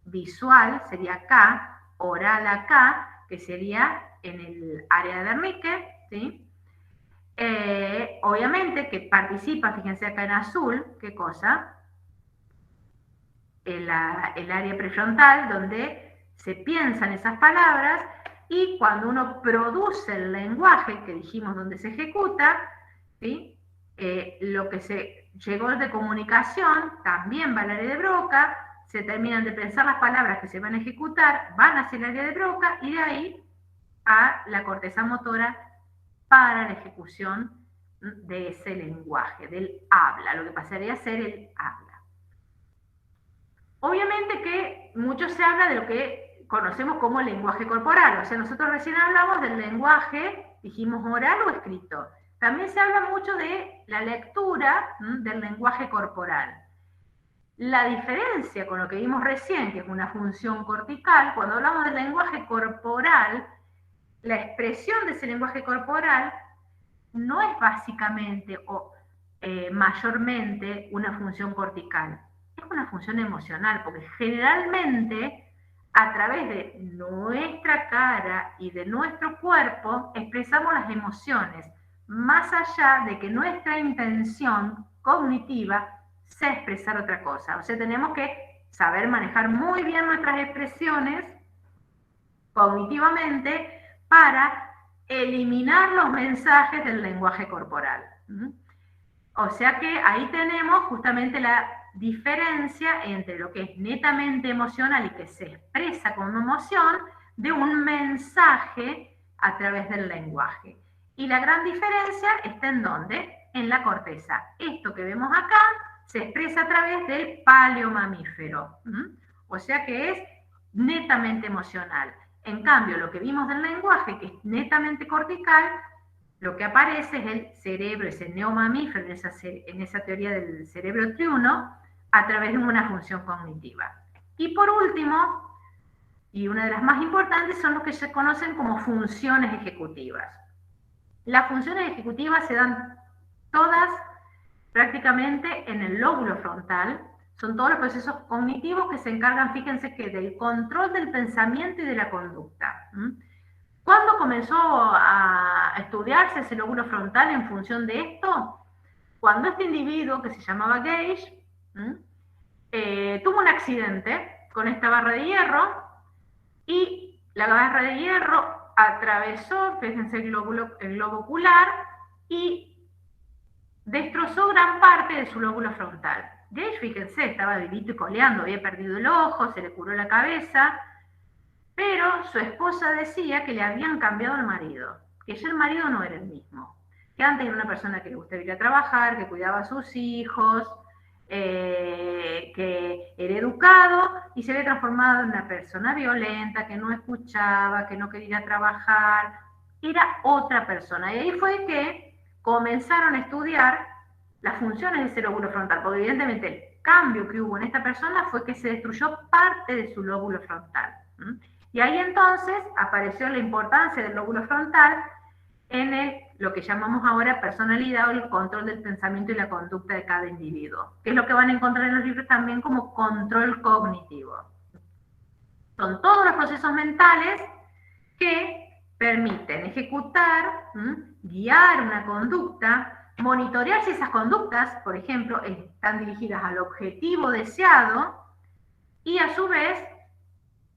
Speaker 1: visual, sería acá, oral acá, que sería en el área de Wernicke, ¿sí? Obviamente que participa, fíjense acá en azul, ¿qué cosa? El área prefrontal, donde se piensan esas palabras, y cuando uno produce el lenguaje, que dijimos donde se ejecuta, ¿sí? Lo que se llegó de comunicación también va al área de Broca, se terminan de pensar las palabras que se van a ejecutar, van hacia el área de Broca y de ahí a la corteza motora para la ejecución de ese lenguaje, del habla, lo que pasaría a ser el habla. Obviamente que mucho se habla de lo que conocemos como lenguaje corporal, o sea, nosotros recién hablamos del lenguaje, dijimos oral o escrito. También se habla mucho de la lectura del lenguaje corporal. La diferencia con lo que vimos recién, que es una función cortical, cuando hablamos del lenguaje corporal, la expresión de ese lenguaje corporal no es básicamente o mayormente una función cortical, es una función emocional, porque generalmente a través de nuestra cara y de nuestro cuerpo expresamos las emociones, más allá de que nuestra intención cognitiva sea expresar otra cosa. O sea, tenemos que saber manejar muy bien nuestras expresiones cognitivamente para eliminar los mensajes del lenguaje corporal. O sea que ahí tenemos justamente la diferencia entre lo que es netamente emocional y que se expresa como emoción de un mensaje a través del lenguaje. Y la gran diferencia está en ¿dónde? En la corteza. Esto que vemos acá se expresa a través del paleomamífero. O sea que es netamente emocional. En cambio, lo que vimos del lenguaje, que es netamente cortical, lo que aparece es el cerebro, ese neomamífero, en esa teoría del cerebro triuno, a través de una función cognitiva. Y por último, y una de las más importantes, son los que se conocen como funciones ejecutivas. Las funciones ejecutivas se dan todas prácticamente en el lóbulo frontal, son todos los procesos cognitivos que se encargan, fíjense que del control del pensamiento y de la conducta. ¿Cuándo comenzó a estudiarse ese lóbulo frontal en función de esto? Cuando este individuo, que se llamaba Gage, tuvo un accidente con esta barra de hierro, y la barra de hierro atravesó, fíjense, el globo ocular y destrozó gran parte de su lóbulo frontal. Gage, fíjense, estaba vivito y coleando, había perdido el ojo, se le curó la cabeza, Pero su esposa decía que le habían cambiado el marido, que ya el marido no era el mismo, que antes era una persona que le gustaba ir a trabajar, que cuidaba a sus hijos, que era educado, y se había transformado en una persona violenta, que no escuchaba, que no quería ir a trabajar, era otra persona. Y ahí fue que comenzaron a estudiar las funciones de ese lóbulo frontal, porque evidentemente el cambio que hubo en esta persona fue que se destruyó parte de su lóbulo frontal. Y ahí entonces apareció la importancia del lóbulo frontal en lo que llamamos ahora personalidad o el control del pensamiento y la conducta de cada individuo, que es lo que van a encontrar en los libros también como control cognitivo. Son todos los procesos mentales que permiten ejecutar, guiar una conducta, monitorear si esas conductas, por ejemplo, están dirigidas al objetivo deseado y a su vez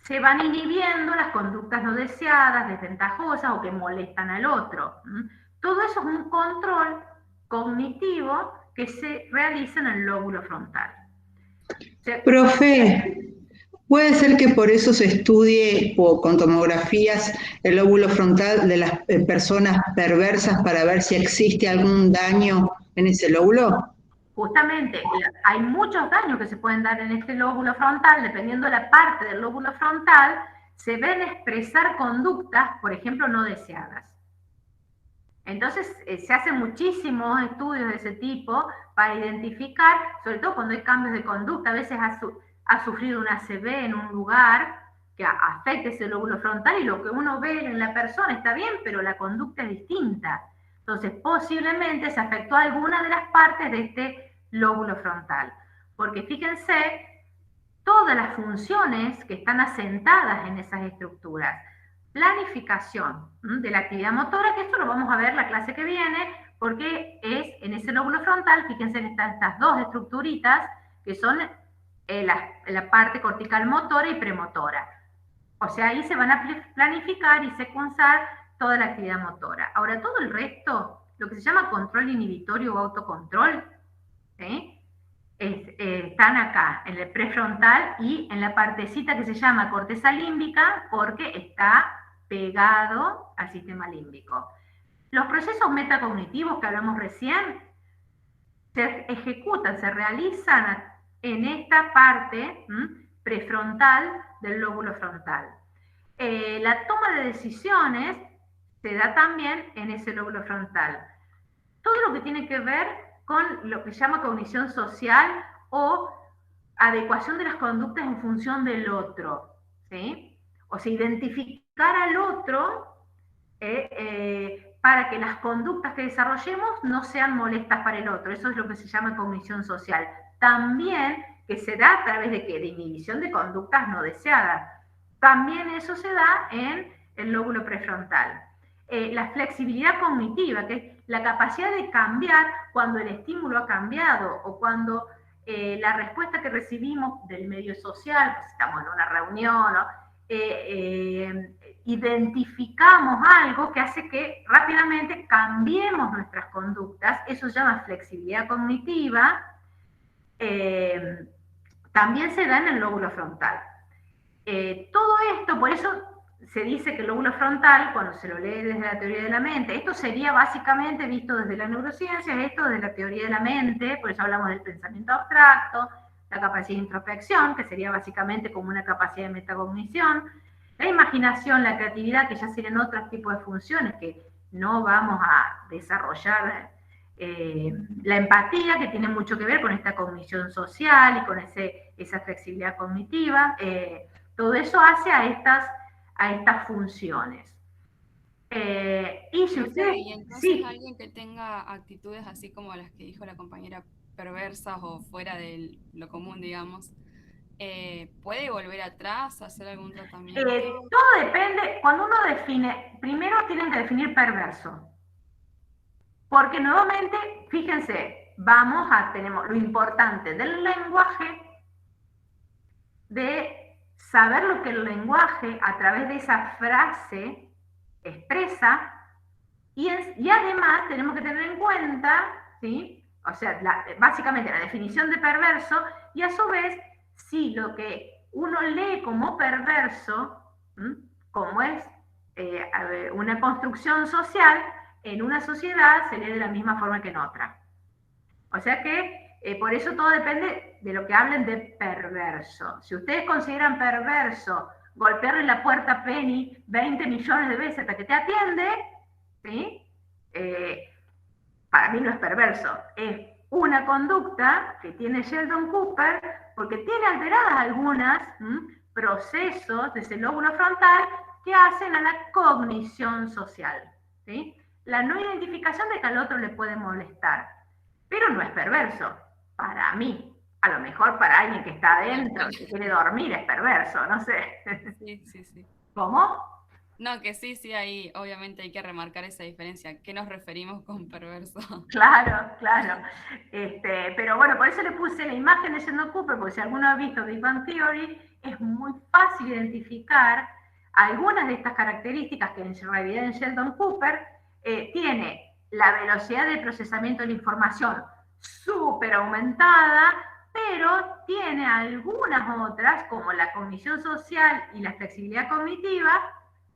Speaker 1: se van inhibiendo las conductas no deseadas, desventajosas o que molestan al otro. Todo eso es un control cognitivo que se realiza en el lóbulo frontal.
Speaker 2: Profe, ¿puede ser que por eso se estudie o con tomografías el lóbulo frontal de las personas perversas para ver si existe algún daño en ese lóbulo?
Speaker 1: Justamente, hay muchos daños que se pueden dar en este lóbulo frontal, dependiendo de la parte del lóbulo frontal, se ven expresar conductas, por ejemplo, no deseadas. Entonces, se hacen muchísimos estudios de ese tipo para identificar, sobre todo cuando hay cambios de conducta, a veces ha sufrido una ACV en un lugar que afecta ese lóbulo frontal y lo que uno ve en la persona está bien, pero la conducta es distinta. Entonces, posiblemente se afectó alguna de las partes de este lóbulo frontal. Porque fíjense, todas las funciones que están asentadas en esas estructuras, planificación de la actividad motora, que esto lo vamos a ver la clase que viene, porque es en ese lóbulo frontal, fíjense que están estas dos estructuritas, que son la parte cortical motora y premotora. O sea, ahí se van a planificar y secuenciar toda la actividad motora. Ahora, todo el resto, lo que se llama control inhibitorio o autocontrol, ¿sí? Están acá, en el prefrontal y en la partecita que se llama corteza límbica, porque está pegado al sistema límbico. Los procesos metacognitivos que hablamos recién se ejecutan, se realizan en esta parte prefrontal del lóbulo frontal. La toma de decisiones se da también en ese lóbulo frontal. Todo lo que tiene que ver con lo que se llama cognición social o adecuación de las conductas en función del otro, ¿sí? O sea, identificar al otro para que las conductas que desarrollemos no sean molestas para el otro. Eso es lo que se llama cognición social. También que se da a través de ¿qué? De inhibición de conductas no deseadas. También eso se da en el lóbulo prefrontal. La flexibilidad cognitiva, que es la capacidad de cambiar cuando el estímulo ha cambiado o cuando la respuesta que recibimos del medio social, pues estamos en una reunión, ¿no? Identificamos algo que hace que rápidamente cambiemos nuestras conductas. Eso se llama flexibilidad cognitiva. También se da en el lóbulo frontal. Todo esto, por eso se dice que el lóbulo frontal, cuando se lo lee desde la teoría de la mente, esto sería básicamente visto desde la neurociencia, esto desde la teoría de la mente, por eso hablamos del pensamiento abstracto, la capacidad de introspección, que sería básicamente como una capacidad de metacognición, la imaginación, la creatividad, que ya serían otros tipos de funciones que no vamos a desarrollar, la empatía, que tiene mucho que ver con esta cognición social y con esa flexibilidad cognitiva, todo eso hace a estas funciones. Y si usted,
Speaker 7: y entonces
Speaker 1: sí,
Speaker 7: alguien que tenga actitudes así como las que dijo la compañera, perversas o fuera de lo común, digamos, ¿puede volver atrás, hacer algún tratamiento?
Speaker 1: todo depende, cuando uno define, primero tienen que definir perverso, porque nuevamente, fíjense, tenemos lo importante del lenguaje, de saber lo que el lenguaje a través de esa frase expresa, y además tenemos que tener en cuenta, ¿sí? O sea, básicamente la definición de perverso, y a su vez, si lo que uno lee como perverso como es una construcción social, en una sociedad se lee de la misma forma que en otra. O sea que por eso todo depende de lo que hablen de perverso. Si ustedes consideran perverso golpearle la puerta a Penny 20 millones de veces hasta que te atiende, ¿sí? Para mí no es perverso, es una conducta que tiene Sheldon Cooper porque tiene alteradas algunos procesos de ese lóbulo frontal que hacen a la cognición social, ¿sí? La no identificación de que al otro le puede molestar, pero no es perverso, para mí. A lo mejor para alguien que está adentro, que quiere dormir, es perverso, no sé.
Speaker 7: Sí, sí, sí.
Speaker 1: ¿Cómo?
Speaker 7: No, que sí, ahí obviamente hay que remarcar esa diferencia. ¿Qué nos referimos con perverso?
Speaker 1: Claro, claro. Pero bueno, por eso le puse la imagen de Sheldon Cooper, porque si alguno ha visto Big Bang Theory, es muy fácil identificar algunas de estas características que en realidad en Sheldon Cooper tiene la velocidad de procesamiento de la información súper aumentada, pero tiene algunas otras, como la cognición social y la flexibilidad cognitiva,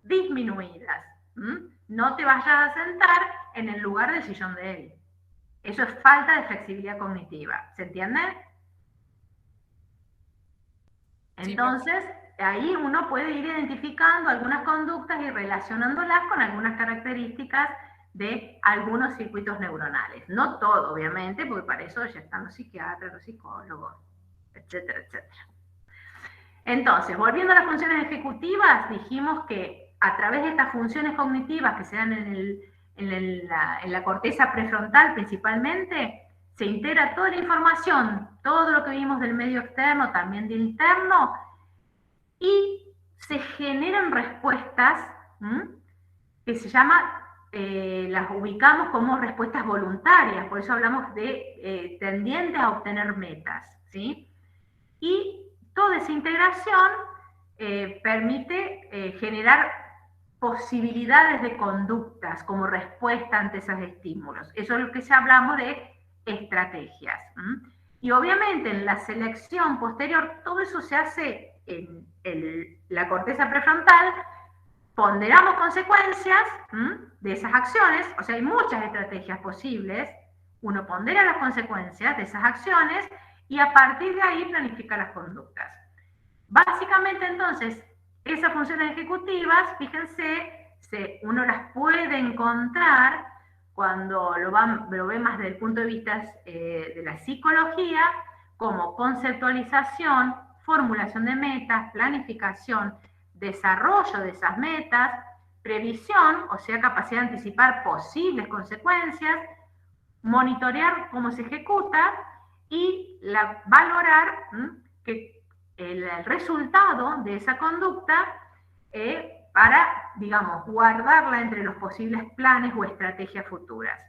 Speaker 1: disminuidas. No te vayas a sentar en el lugar del sillón de él. Eso es falta de flexibilidad cognitiva. ¿Se entiende? Entonces, ahí uno puede ir identificando algunas conductas y relacionándolas con algunas características de algunos circuitos neuronales. No todo, obviamente, porque para eso ya están los psiquiatras, los psicólogos, etcétera, etcétera. Entonces, volviendo a las funciones ejecutivas, dijimos que a través de estas funciones cognitivas que se dan en la corteza prefrontal principalmente, se integra toda la información, todo lo que vimos del medio externo, también del interno, y se generan respuestas que se llama, las ubicamos como respuestas voluntarias, por eso hablamos de tendientes a obtener metas, ¿sí? Y toda esa integración permite generar posibilidades de conductas como respuesta ante esos estímulos. Eso es lo que ya hablamos de estrategias. Y obviamente en la selección posterior, todo eso se hace en la corteza prefrontal, ponderamos consecuencias de esas acciones, o sea, hay muchas estrategias posibles, uno pondera las consecuencias de esas acciones y a partir de ahí planifica las conductas. Básicamente, entonces, esas funciones ejecutivas, fíjense, uno las puede encontrar cuando lo ve más desde el punto de vista de la psicología, como conceptualización, formulación de metas, planificación, desarrollo de esas metas, previsión, o sea, capacidad de anticipar posibles consecuencias, monitorear cómo se ejecuta y valorar que el resultado de esa conducta para, digamos, guardarla entre los posibles planes o estrategias futuras.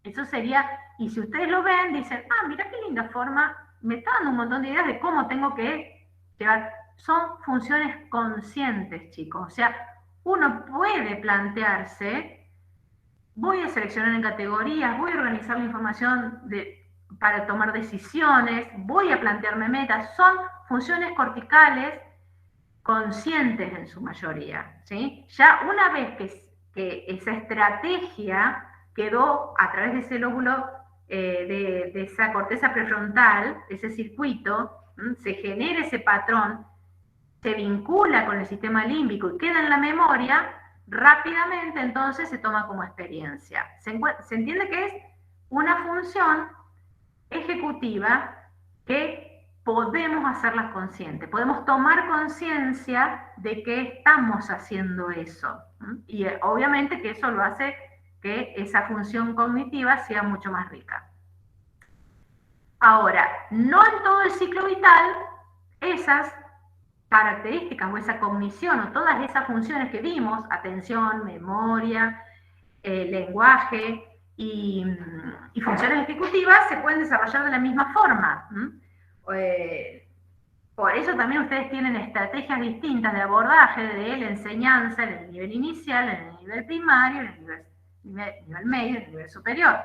Speaker 1: Eso sería, y si ustedes lo ven, dicen, mira qué linda forma, me está dando un montón de ideas de cómo tengo que llevar. Son funciones conscientes, chicos. O sea, uno puede plantearse, voy a seleccionar en categorías, voy a organizar la información para tomar decisiones, voy a plantearme metas. Son funciones corticales conscientes en su mayoría, ¿sí? Ya una vez que esa estrategia quedó a través de ese lóbulo, de esa corteza prefrontal, ese circuito, se genera ese patrón, se vincula con el sistema límbico y queda en la memoria, rápidamente entonces se toma como experiencia. Se entiende que es una función ejecutiva que podemos hacerlas conscientes, podemos tomar conciencia de que estamos haciendo eso. Y obviamente que eso lo hace que esa función cognitiva sea mucho más rica. Ahora, no en todo el ciclo vital, esas características o esa cognición o todas esas funciones que vimos, atención, memoria, lenguaje y funciones ejecutivas, se pueden desarrollar de la misma forma. Por eso también ustedes tienen estrategias distintas de abordaje de la enseñanza en el nivel inicial, en el nivel primario, en el nivel medio, en el nivel superior.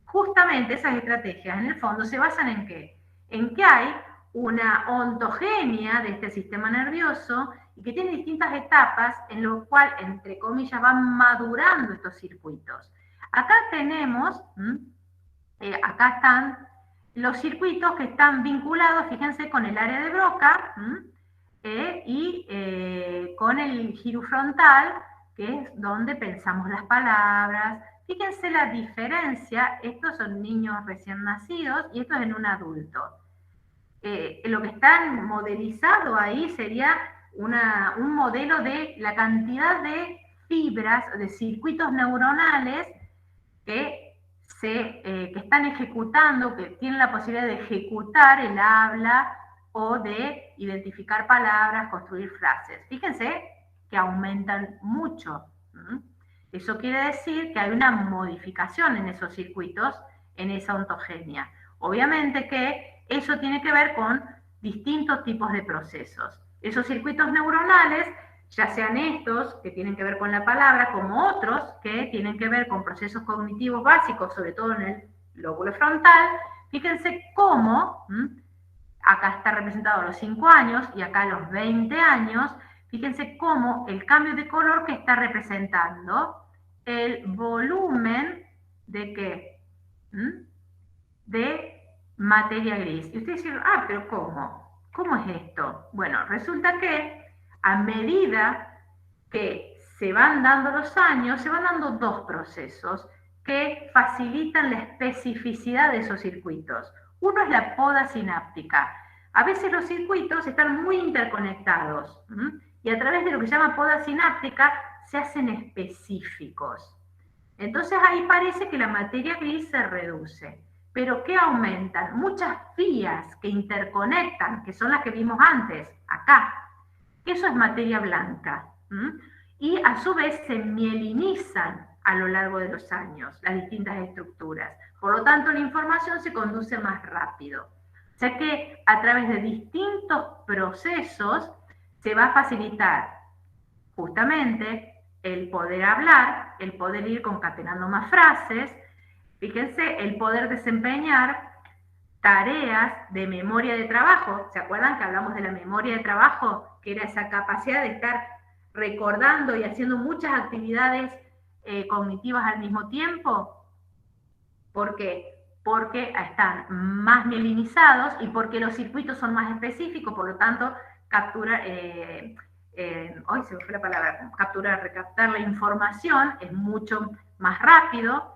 Speaker 1: Justamente esas estrategias en el fondo se basan ¿en qué? En que hay una ontogenia de este sistema nervioso y que tiene distintas etapas en lo cual, entre comillas, van madurando estos circuitos. Acá tenemos, acá están los circuitos que están vinculados, fíjense, con el área de Broca y con el giro frontal, que es donde pensamos las palabras. Fíjense la diferencia, estos son niños recién nacidos y esto es en un adulto. Lo que está modelizado ahí sería un modelo de la cantidad de fibras, de circuitos neuronales que están ejecutando, que tienen la posibilidad de ejecutar el habla o de identificar palabras, construir frases. Fíjense que aumentan mucho. Eso quiere decir que hay una modificación en esos circuitos, en esa ontogenia. Obviamente que eso tiene que ver con distintos tipos de procesos. Esos circuitos neuronales, ya sean estos que tienen que ver con la palabra, como otros que tienen que ver con procesos cognitivos básicos, sobre todo en el lóbulo frontal. Fíjense cómo, acá está representado a los 5 años y acá a los 20 años, fíjense cómo el cambio de color que está representando el volumen de ¿qué? De materia gris. Y ustedes dicen, pero ¿cómo? ¿Cómo es esto? Bueno, resulta que a medida que se van dando los años, se van dando dos procesos que facilitan la especificidad de esos circuitos. Uno es la poda sináptica. A veces los circuitos están muy interconectados y a través de lo que se llama poda sináptica se hacen específicos. Entonces ahí parece que la materia gris se reduce. ¿Pero qué aumentan? Muchas vías que interconectan, que son las que vimos antes, acá. Eso es materia blanca. Y a su vez se mielinizan a lo largo de los años las distintas estructuras. Por lo tanto, la información se conduce más rápido. O sea que a través de distintos procesos se va a facilitar justamente el poder hablar, el poder ir concatenando más frases. Fíjense, el poder desempeñar tareas de memoria de trabajo. ¿Se acuerdan que hablamos de la memoria de trabajo? Que era esa capacidad de estar recordando y haciendo muchas actividades cognitivas al mismo tiempo. ¿Por qué? Porque están más mielinizados y porque los circuitos son más específicos, por lo tanto, hoy se me fue la palabra, recaptar la información es mucho más rápido.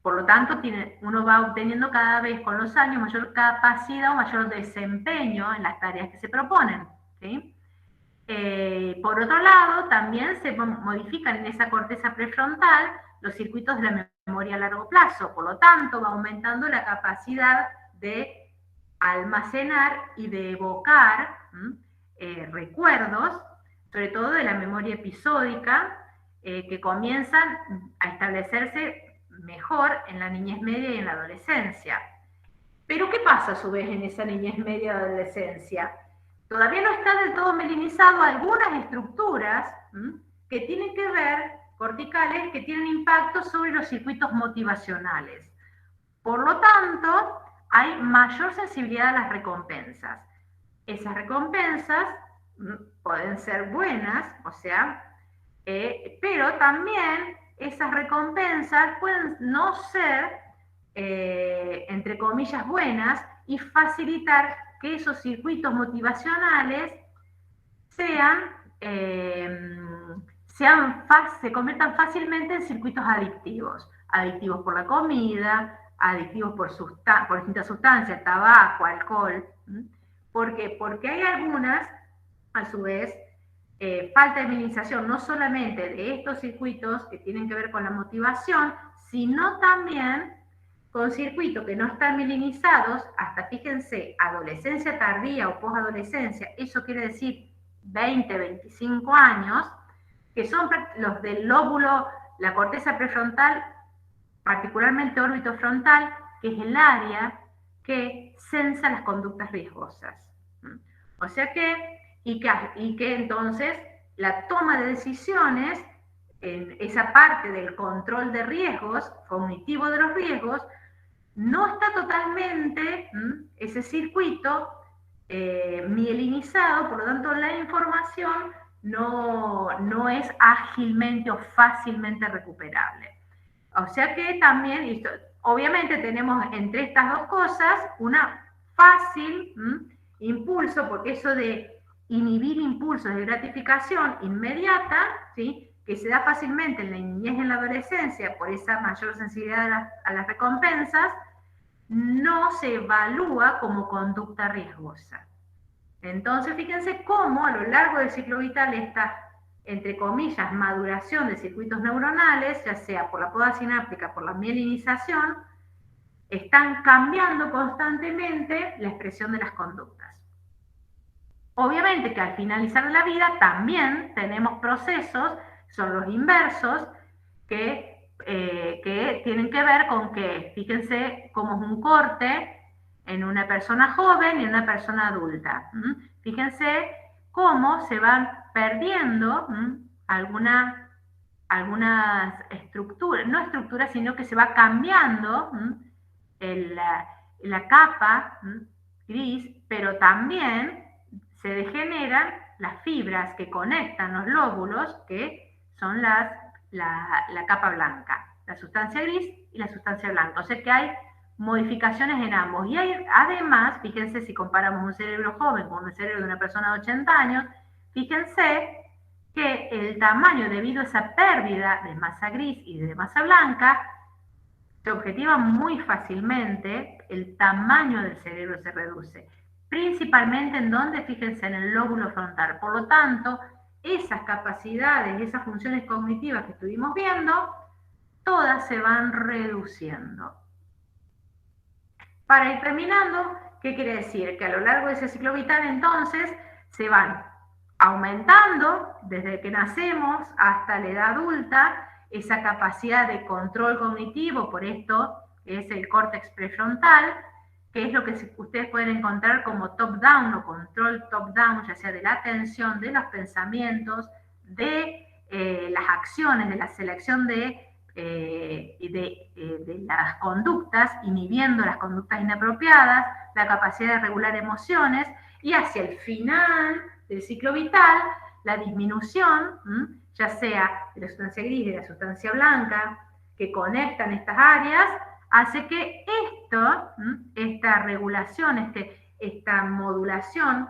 Speaker 1: Por lo tanto, uno va obteniendo cada vez con los años mayor capacidad o mayor desempeño en las tareas que se proponen, ¿sí? Por otro lado, también se modifican en esa corteza prefrontal los circuitos de la memoria a largo plazo. Por lo tanto, va aumentando la capacidad de almacenar y de evocar recuerdos, sobre todo de la memoria episódica, que comienzan a establecerse mejor en la niñez media y en la adolescencia. Pero ¿qué pasa a su vez en esa niñez media y adolescencia? Todavía no está del todo melinizado algunas estructuras que tienen que ver, corticales, que tienen impacto sobre los circuitos motivacionales. Por lo tanto, hay mayor sensibilidad a las recompensas. Esas recompensas pueden ser buenas, o sea, pero también esas recompensas pueden no ser, entre comillas, buenas y facilitar que esos circuitos motivacionales se conviertan fácilmente en circuitos adictivos. Adictivos por la comida, adictivos por distintas sustancias, tabaco, alcohol. ¿Por qué? Porque hay algunas, a su vez, falta de mielinización no solamente de estos circuitos que tienen que ver con la motivación, sino también con circuitos que no están mielinizados hasta, fíjense, adolescencia tardía o posadolescencia, eso quiere decir 20, 25 años, que son los del lóbulo, la corteza prefrontal, particularmente órbito frontal, que es el área que censa las conductas riesgosas. O sea que y que entonces la toma de decisiones, en esa parte del control de riesgos, cognitivo de los riesgos, no está totalmente ese circuito mielinizado, por lo tanto la información no es ágilmente o fácilmente recuperable. O sea que también, obviamente tenemos entre estas dos cosas una fácil impulso, porque eso de inhibir impulsos de gratificación inmediata, ¿sí?, que se da fácilmente en la niñez y en la adolescencia por esa mayor sensibilidad a las recompensas, no se evalúa como conducta riesgosa. Entonces, fíjense cómo a lo largo del ciclo vital esta, entre comillas, maduración de circuitos neuronales, ya sea por la poda sináptica, por la mielinización, están cambiando constantemente la expresión de las conductas. Obviamente que al finalizar la vida también tenemos procesos, son los inversos, que tienen que ver con que, fíjense cómo es un corte en una persona joven y en una persona adulta. Fíjense cómo se van perdiendo algunas estructuras, no estructuras, sino que se va cambiando la capa gris, pero también se degeneran las fibras que conectan los lóbulos, que son la capa blanca, la sustancia gris y la sustancia blanca. O sea que hay modificaciones en ambos. Y hay, además, fíjense, si comparamos un cerebro joven con un cerebro de una persona de 80 años, fíjense que el tamaño, debido a esa pérdida de masa gris y de masa blanca, se objetiva muy fácilmente, el tamaño del cerebro se reduce. Principalmente en donde, fíjense, en el lóbulo frontal. Por lo tanto, esas capacidades y esas funciones cognitivas que estuvimos viendo, todas se van reduciendo. Para ir terminando, ¿qué quiere decir? Que a lo largo de ese ciclo vital, entonces, se van aumentando desde que nacemos hasta la edad adulta esa capacidad de control cognitivo, por esto es el córtex prefrontal, que es lo que ustedes pueden encontrar como top-down o control top-down, ya sea de la atención, de los pensamientos, de las acciones, de la selección de las conductas, inhibiendo las conductas inapropiadas, la capacidad de regular emociones, y hacia el final del ciclo vital, la disminución, ya sea de la sustancia gris y de la sustancia blanca, que conectan estas áreas, hace que esta regulación, esta modulación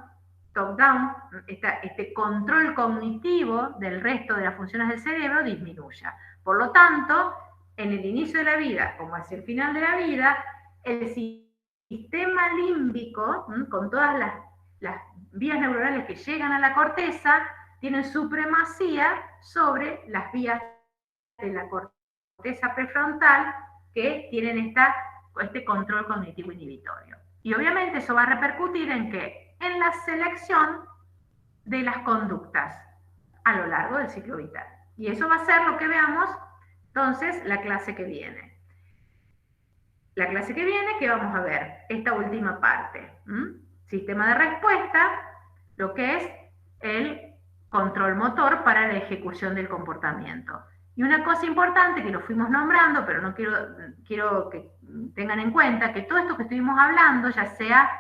Speaker 1: top-down, este control cognitivo del resto de las funciones del cerebro disminuya. Por lo tanto, en el inicio de la vida, como hacia el final de la vida, el sistema límbico, con todas las vías neuronales que llegan a la corteza, tienen supremacía sobre las vías de la corteza prefrontal que tienen este control cognitivo inhibitorio. Y obviamente eso va a repercutir en ¿qué? En la selección de las conductas a lo largo del ciclo vital. Y eso va a ser lo que veamos entonces la clase que viene. La clase que viene, que vamos a ver esta última parte. Sistema de respuesta, lo que es el control motor para la ejecución del comportamiento. Y una cosa importante que lo fuimos nombrando, pero no quiero que tengan en cuenta que todo esto que estuvimos hablando, ya sea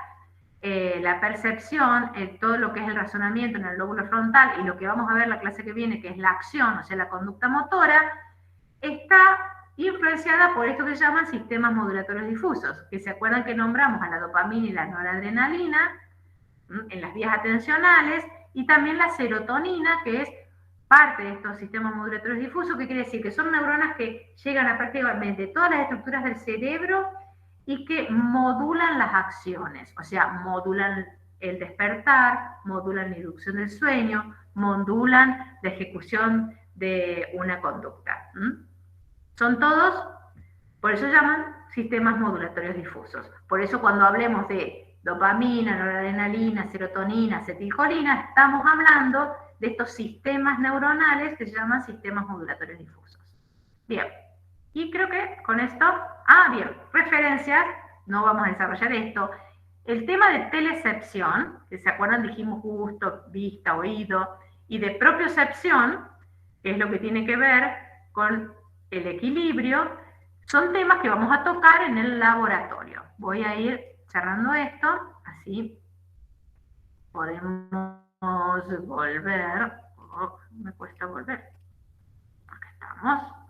Speaker 1: la percepción, todo lo que es el razonamiento en el lóbulo frontal y lo que vamos a ver la clase que viene, que es la acción, o sea, la conducta motora, está influenciada por esto que se llaman sistemas modulatorios difusos, que se acuerdan que nombramos a la dopamina y la noradrenalina en las vías atencionales, y también la serotonina, que es parte de estos sistemas modulatorios difusos, que quiere decir que son neuronas que llegan a prácticamente todas las estructuras del cerebro y que modulan las acciones, o sea, modulan el despertar, modulan la inducción del sueño, modulan la ejecución de una conducta. Son todos, por eso llaman sistemas modulatorios difusos. Por eso cuando hablemos de dopamina, noradrenalina, serotonina, acetilcolina, estamos hablando de estos sistemas neuronales que se llaman sistemas modulatorios difusos. Bien, y creo que con esto, bien, referencias, no vamos a desarrollar esto. El tema de telecepción, que se acuerdan, dijimos gusto, vista, oído, y de propiocepción, que es lo que tiene que ver con el equilibrio, son temas que vamos a tocar en el laboratorio. Voy a ir cerrando esto, así podemos volver. Oh, me cuesta volver. Acá estamos.